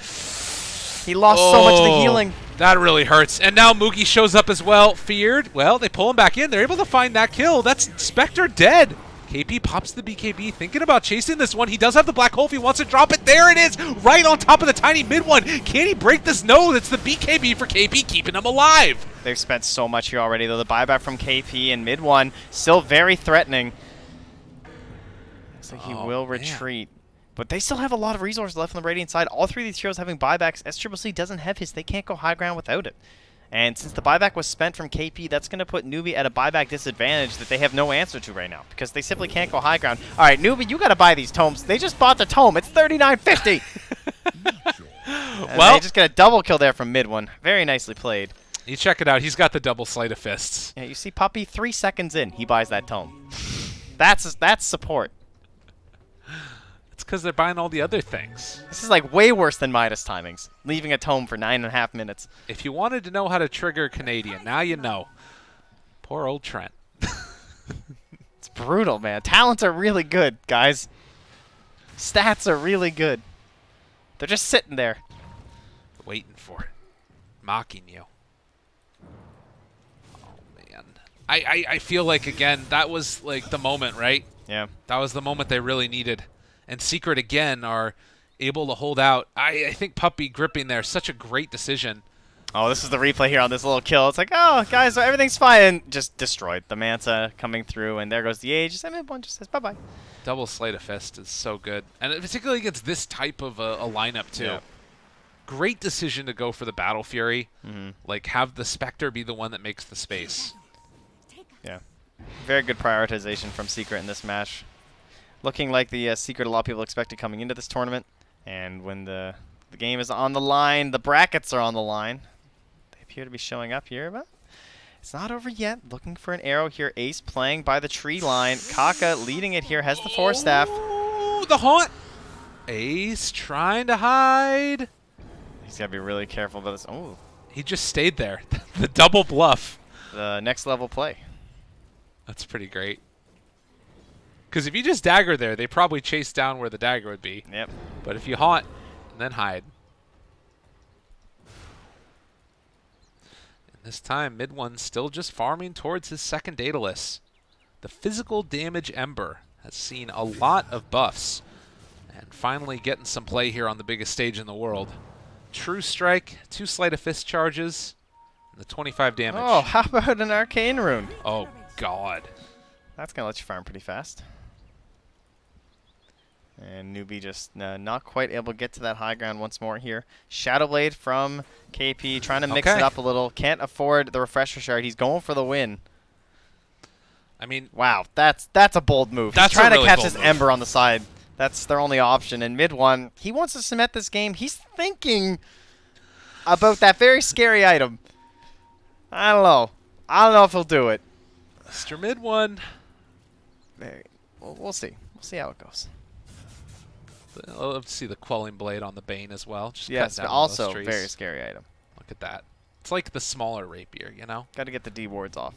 He lost so much of the healing. That really hurts. And now Mugi shows up as well. Feared. Well, they pull him back in. They're able to find that kill. That's Spectre dead. KP pops the BKB, thinking about chasing this one. He does have the black hole if he wants to drop it. There it is, right on top of the tiny mid one. Can he break this? No, it's the BKB for KP, keeping him alive. They've spent so much here already, though. The buyback from KP and mid one, still very threatening. Looks like he will retreat. But they still have a lot of resources left on the Radiant side. All three of these heroes having buybacks. SCCC doesn't have his. They can't go high ground without it. And since the buyback was spent from KP, that's going to put Newbee at a buyback disadvantage that they have no answer to right now because they simply can't go high ground. All right, Newbee, you got to buy these tomes. They just bought the tome. It's $39.50. Well, they just get a double kill there from mid one. Very nicely played. You check it out. He's got the double sleight of fists. Yeah, you see Puppy 3 seconds in, he buys that tome. That's support. It's because they're buying all the other things. This is like way worse than Midas timings, leaving a tome for 9.5 minutes. If you wanted to know how to trigger Canadian, now you know. Poor old Trent. It's brutal, man. Talents are really good, guys. Stats are really good. They're just sitting there. Waiting for it. Mocking you. Oh, man. I feel like, again, that was like the moment, right? Yeah. That was the moment they really needed. And Secret, again, are able to hold out. I think Puppy gripping there, such a great decision. Oh, this is the replay here on this little kill. It's like, oh, guys, everything's fine. And just destroyed. The Manta coming through, and there goes the Age. And mid one just says bye-bye. Double Sleight of Fist is so good. And particularly against this type of a lineup, too. Yeah. Great decision to go for the Battle Fury. Mm-hmm. Like, have the Spectre be the one that makes the space. Yeah. Very good prioritization from Secret in this match. Looking like the Secret a lot of people expected coming into this tournament. And when the game is on the line, the brackets are on the line. They appear to be showing up here, but it's not over yet. Looking for an arrow here. Ace playing by the tree line. Kaka leading it here, has the Force Staff. Oh, the haunt! Ace trying to hide. He's got to be really careful about this. Oh, he just stayed there. The double bluff. The next level play. That's pretty great. Because if you just dagger there, they probably chase down where the dagger would be. Yep. But if you haunt, and then hide. And this time, mid one still just farming towards his second Daedalus. The physical damage Ember has seen a lot of buffs. And finally getting some play here on the biggest stage in the world. True Strike, 2 Sleight of Fist charges, and the 25 damage. Oh, how about an Arcane Rune? Oh, God. That's going to let you farm pretty fast. And Newbee just not quite able to get to that high ground once more here. Shadowblade from KP, trying to mix it up a little. Can't afford the refresher shard. He's going for the win. I mean, wow, that's a bold move. He's trying to catch this Ember on the side. That's their only option. And mid one, he wants to cement this game. He's thinking about that very scary item. I don't know. I don't know if he'll do it. Mr. Mid one. we'll see. We'll see how it goes. I'd love to see the Quelling Blade on the Bane as well. Just Yes, cut down also those trees. very scary item. Look at that. It's like the smaller rapier, you know? Got to get the D wards off.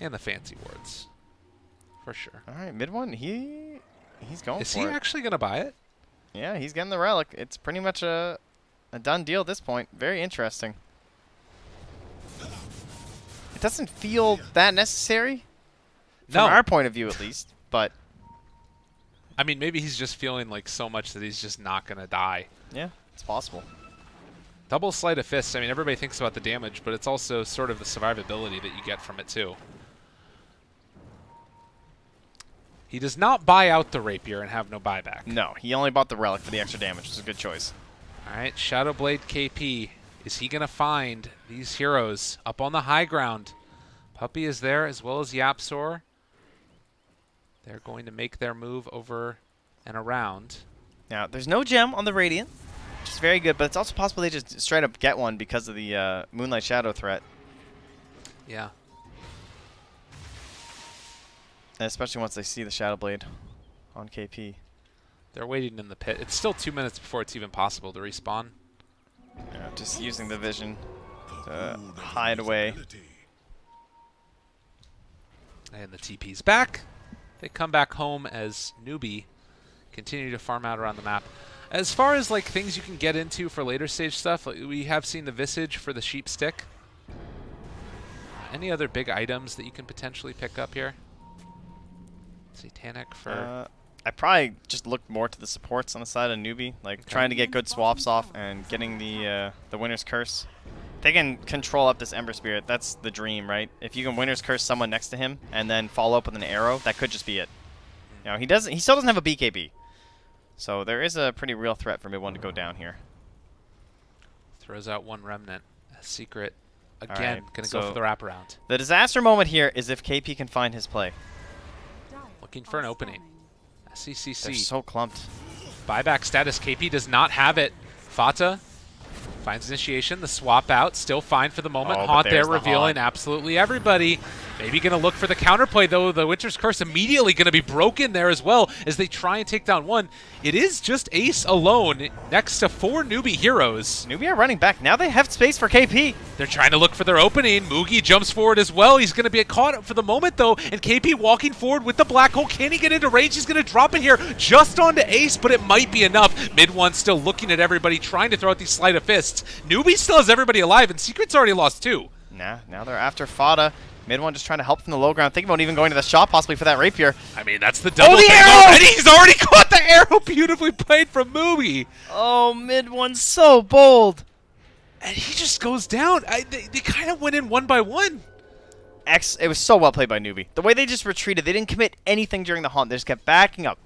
And the fancy wards. For sure. All right, mid one, he's going Is for he it. actually going to buy it? Yeah, he's getting the relic. It's pretty much a done deal at this point. Very interesting. It doesn't feel that necessary, from our point of view at least, but... I mean, maybe he's just feeling like so much that he's just not going to die. Yeah, it's possible. Double Sleight of Fist, I mean, everybody thinks about the damage, but it's also sort of the survivability that you get from it, too. He does not buy out the rapier and have no buyback. No, he only bought the relic for the extra damage, which is a good choice. All right, Shadowblade KP. Is he going to find these heroes up on the high ground? Puppey is there, as well as Yapsor. They're going to make their move over and around. Now, there's no gem on the Radiant, which is very good, but it's also possible they just straight up get one because of the Moonlight Shadow threat. Yeah. And especially once they see the Shadow Blade on KP. They're waiting in the pit. It's still 2 minutes before it's even possible to respawn. Yeah, just using the vision to hide away. And the TP's back. They come back home as Newbee continue to farm out around the map. As far as like things you can get into for later stage stuff, like, we have seen the Visage for the Sheep Stick. Any other big items that you can potentially pick up here? Satanic for... I probably just looked more to the supports on the side of Newbee, like trying to get good swaps off and getting the Winner's Curse. If they can control up this Ember Spirit, that's the dream, right? If you can Winner's Curse someone next to him and then follow up with an arrow, that could just be it. You know, he still doesn't have a BKB. So there is a pretty real threat for mid one to go down here. Throws out one Remnant. A Secret, again, Right, going to go for the wraparound. The disaster moment here is if KP can find his play. Looking for an opening. They're CCC. so clumped. Buyback status. KP does not have it. Fata finds initiation. The swap out. Still fine for the moment. Oh, Haunt there the revealing Haunt. absolutely everybody. Maybe going to look for the counterplay, though. The Winter's Curse immediately going to be broken there as well as they try and take down one. It is just Ace alone next to 4 Newbee heroes. Newbee are running back. Now they have space for KP. They're trying to look for their opening. Mugi jumps forward as well. He's going to be caught up for the moment, though. And KP walking forward with the black hole. Can he get into range? He's going to drop it here just onto Ace, but it might be enough. Mid one still looking at everybody, trying to throw out these sleight of fists. Newbee still has everybody alive, and Secret's already lost 2. Nah, now they're after Fada. Mid one just trying to help from the low ground. Thinking about even going to the shop possibly for that rapier. I mean, that's the double the thing arrow! already. He's already caught the arrow. Beautifully played from Mugi. Oh, mid one's so bold. And he just goes down. They kind of went in one by one. It was so well played by Newbee. The way they just retreated, they didn't commit anything during the hunt. They just kept backing up,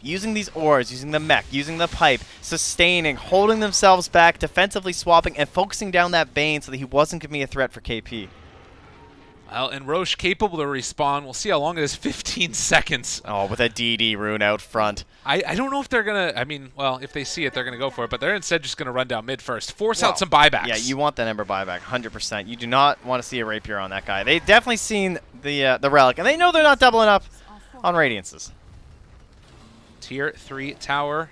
using these ores, using the mech, using the pipe, sustaining, holding themselves back, defensively swapping, and focusing down that Bane so that he wasn't going to be a threat for KP. Well, and Roche capable to respawn. We'll see how long it is. 15 seconds. Oh, with a DD rune out front. I don't know if they're going to... I mean, well, if they see it, they're going to go for it. But they're instead just going to run down mid first. Force out some buybacks. Yeah, you want that Ember buyback, 100%. You do not want to see a Rapier on that guy. They've definitely seen the Relic, and they know they're not doubling up on Radiances. Tier 3 tower.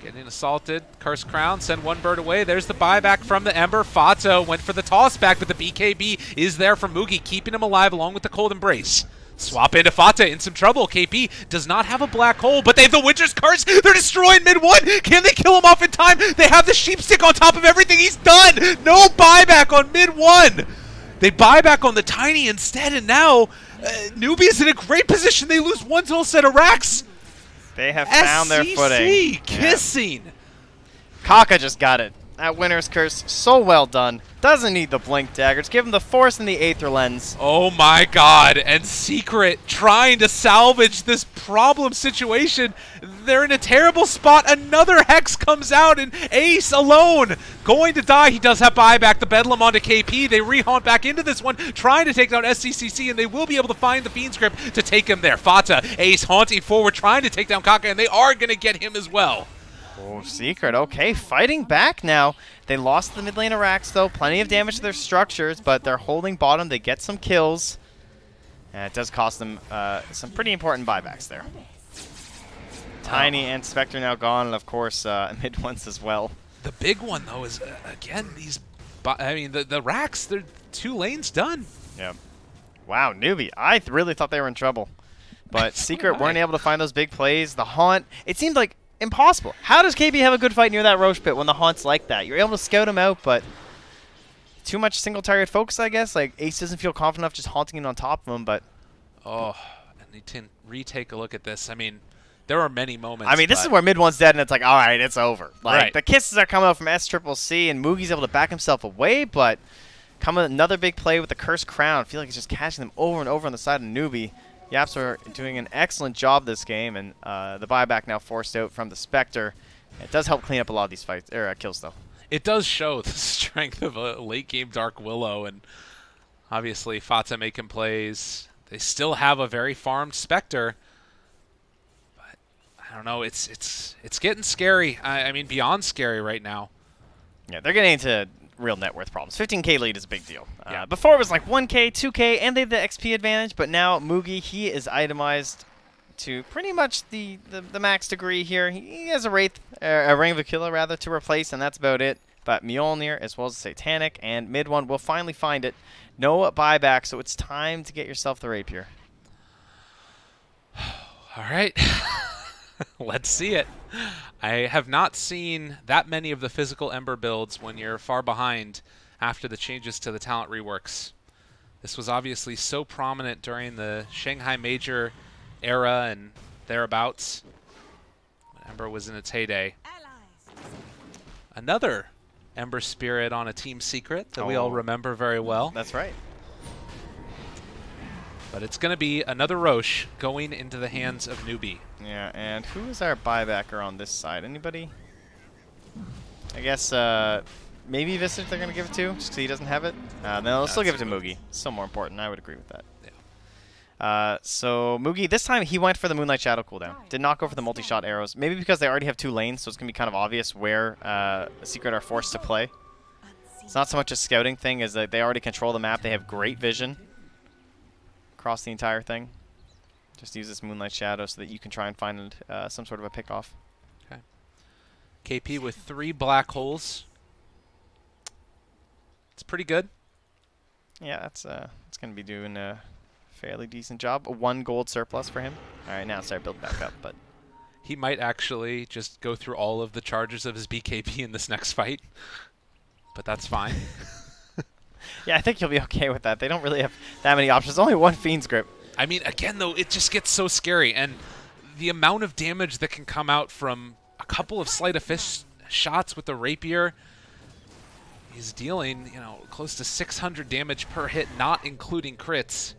Getting assaulted. Curse Crown. Send one bird away. There's the buyback from the Ember. Fato went for the toss back, but the BKB is there for Mugi, keeping him alive along with the Cold Embrace. Swap into Fata in some trouble. KP does not have a black hole, but they have the Winter's Curse. They're destroying mid one. Can they kill him off in time? They have the Sheep Stick on top of everything. He's done. No buyback on mid one. They buy back on the Tiny instead, and now Newbee is in a great position. They lose one whole set of racks. They have found their footing. Kissing. Yeah. Kaka just got it. That Winter's Curse, so well done. Doesn't need the Blink Daggers. Give him the Force and the Aether Lens. Oh my god. And Secret trying to salvage this problem situation. They're in a terrible spot. Another Hex comes out and Ace alone going to die. He does have buyback. The Bedlam onto KP. They re-haunt back into this one, trying to take down SCCC, and they will be able to find the Fiend's Grip to take him there. Fata, Ace haunting forward, trying to take down Kaka, and they are going to get him as well. Oh, Secret, okay, fighting back now. They lost the mid lane of racks, though. Plenty of damage to their structures, but they're holding bottom. They get some kills. And it does cost them some pretty important buybacks there. Tiny and Spectre now gone, and of course mid ones as well. The big one though is again these. I mean the racks. They're 2 lanes done. Yeah. Wow, Newbee. I really thought they were in trouble, but Secret weren't able to find those big plays. The Haunt. It seemed like impossible. How does KB have a good fight near that Roche pit when the Haunt's like that? You're able to scout him out, but too much single target focus, I guess. Like Ace doesn't feel confident enough just haunting it on top of him, but I need to retake a look at this. I mean, there are many moments. I mean, this is where mid one's dead, and it's like, all right, it's over. Like right. The kisses are coming out from SCCC, and Moogie's able to back himself away, but coming another big play with the Cursed Crown. I feel like he's just catching them over and over on the side of Newbee. Yaps are doing an excellent job this game, and the buyback now forced out from the Spectre. It does help clean up a lot of these fights or kills, though. It does show the strength of a late-game Dark Willow, and obviously Fata making plays. They still have a very farmed Spectre, but I don't know. It's getting scary. I mean, beyond scary right now. Yeah, they're getting into real net worth problems. 15K lead is a big deal. Before it was like 1K, 2K, and they had the XP advantage, but now Moogie, he is itemized to pretty much the max degree here. He has a Wraith, a Ring of Aquila rather, to replace, and that's about it. But Mjolnir as well as Satanic, and mid one will finally find it. No buyback, so it's time to get yourself the Rapier. All right. Let's see it. I have not seen that many of the physical Ember builds when you're far behind after the changes to the talent reworks. This was obviously so prominent during the Shanghai Major era and thereabouts. When Ember was in its heyday. Another Ember Spirit on a Team Secret that we all remember very well. That's right. But it's going to be another Roche going into the hands of Newbee. Yeah, and who is our buybacker on this side? Anybody? I guess maybe Visage they're going to give it to, just because he doesn't have it. Then they'll still give it to Moogie. It's still more important. I would agree with that. Yeah. So Moogie, this time he went for the Moonlight Shadow cooldown. Did not go for the multi-shot arrows. Maybe because they already have 2 lanes, so it's going to be kind of obvious where Secret are forced to play. It's not so much a scouting thing as that they already control the map. They have great vision across the entire thing. Just use this Moonlight Shadow so that you can try and find some sort of a pick-off. Okay. KP with 3 black holes. It's pretty good. Yeah, that's going to be doing a fairly decent job. A 1 gold surplus for him. All right, now start building back up. But he might actually just go through all of the charges of his BKB in this next fight. But that's fine. Yeah, I think you'll be okay with that. They don't really have that many options. Only 1 Fiend's Grip. I mean, again, though, it just gets so scary. And the amount of damage that can come out from a couple of sleight of fist shots with the Rapier, he's dealing, you know, close to 600 damage per hit, not including crits.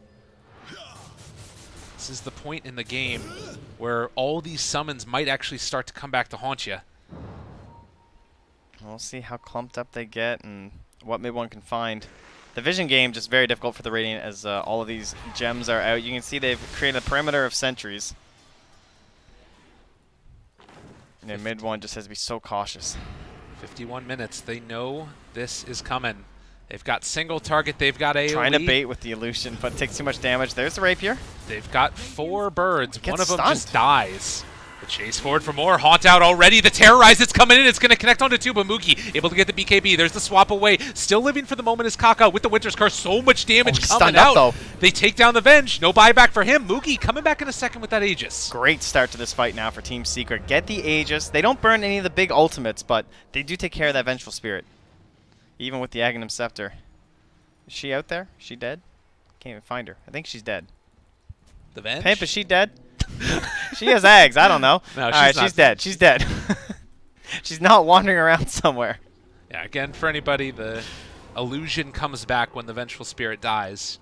This is the point in the game where all these summons might actually start to come back to haunt you. We'll see how clumped up they get and what mid one can find. The vision game just very difficult for the Radiant as all of these gems are out. You can see they've created a perimeter of sentries. And mid one just has to be so cautious. 51 minutes. They know this is coming. They've got single target. They've got AoE. Trying to bait with the illusion, but it takes too much damage. There's the Rapier. They've got 4 birds. One of them stunned. just dies. The chase forward for more. Haunt out already. The Terrorize, it's coming in. It's going to connect onto 2, but Moogie able to get the BKB. There's the swap away. Still living for the moment is Kaka with the Winter's Curse. So much damage coming out. Though. They take down the Venge. No buyback for him. Moogie coming back in a second with that Aegis. Great start to this fight now for Team Secret. Get the Aegis. They don't burn any of the big ultimates, but they do take care of that Vengeful Spirit. Even with the Aghanim Scepter. Is she out there? Is she dead? Can't even find her. I think she's dead. The Venge? Pimp, is she dead? She has eggs. I don't know. No, Alright, she's dead. She's dead. She's not wandering around somewhere. Yeah, again, for anybody, the illusion comes back when the Vengeful Spirit dies.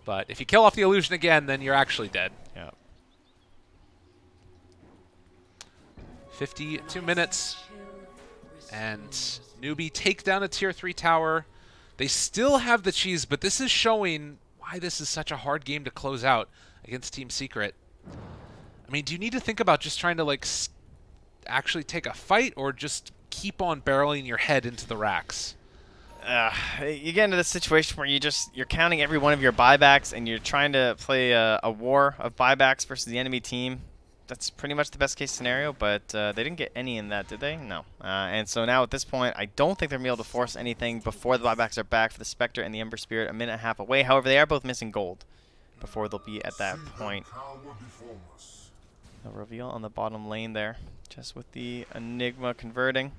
But if you kill off the illusion again, then you're actually dead. Yeah. 52 minutes. And Newbee take down a tier 3 tower. They still have the cheese, but this is showing why this is such a hard game to close out against Team Secret. I mean, do you need to think about just trying to, like, actually take a fight or just keep on barreling your head into the racks? You get into this situation where you're counting every one of your buybacks and you're trying to play a war of buybacks versus the enemy team. That's pretty much the best case scenario, but they didn't get any in that, did they? No. And so now at this point, I don't think they're going to be able to force anything before the buybacks are back for the Spectre and the Ember Spirit a minute and a half away. However, they are both missing gold before they'll be at that point. A reveal on the bottom lane there, just with the Enigma converting.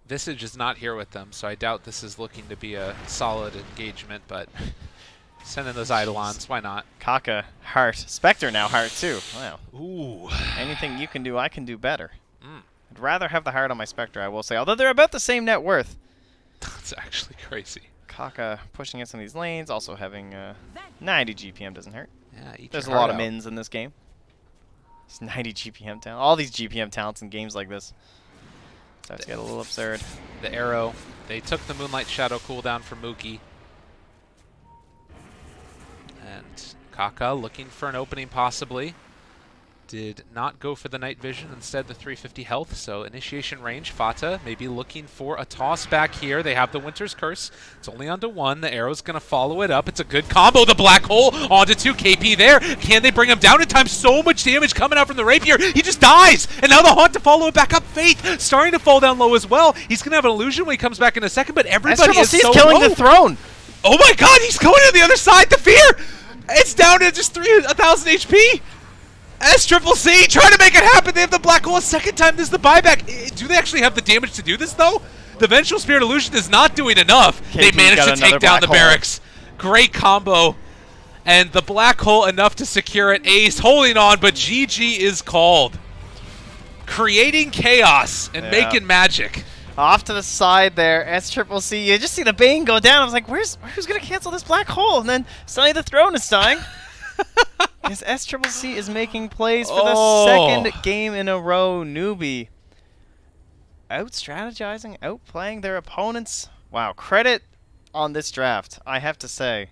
Visage is not here with them, so I doubt this is looking to be a solid engagement, but send in those Eidolons, why not? Kaka, Heart. Spectre now, Heart too. Wow. Ooh. Anything you can do, I can do better. I'd rather have the Heart on my Spectre, I will say, although they're about the same net worth. That's actually crazy. Kaka pushing in some of these lanes, also having 90 GPM doesn't hurt. Yeah, there's a lot of mins in this game. It's 90 GPM talent. All these GPM talents in games like this. Starts to get a little absurd. The arrow. They took the Moonlight Shadow cooldown for Mookie. And Kaka looking for an opening possibly. Did not go for the night vision, instead the 350 health, so initiation range. Fata maybe looking for a toss back here. They have the Winter's Curse. It's only onto one. The arrow's going to follow it up. It's a good combo. The Black Hole onto 2. KP there. Can they bring him down in time? So much damage coming out from the Rapier. He just dies. And now the Haunt to follow it back up. Faith starting to fall down low as well. He's going to have an illusion when he comes back in a second, but everybody is so killing low. The throne. Oh my god, he's going to the other side. The Fear. It's down to just 1,000 HP. SCCC trying to make it happen. They have the Black Hole a second time. This is the buyback. Do they actually have the damage to do this, though? The Vengeful Spirit Illusion is not doing enough. They managed to take down the barracks. Great combo. And the Black Hole enough to secure it. Ace holding on, but GG is called. Creating chaos and making magic. Off to the side there, SCCC. You just see the Bane go down. I was like, who's going to cancel this Black Hole? And then suddenly the throne is dying. His SCCC is making plays for the second game in a row. Newbee out-strategizing, outplaying their opponents. Wow, credit on this draft, I have to say.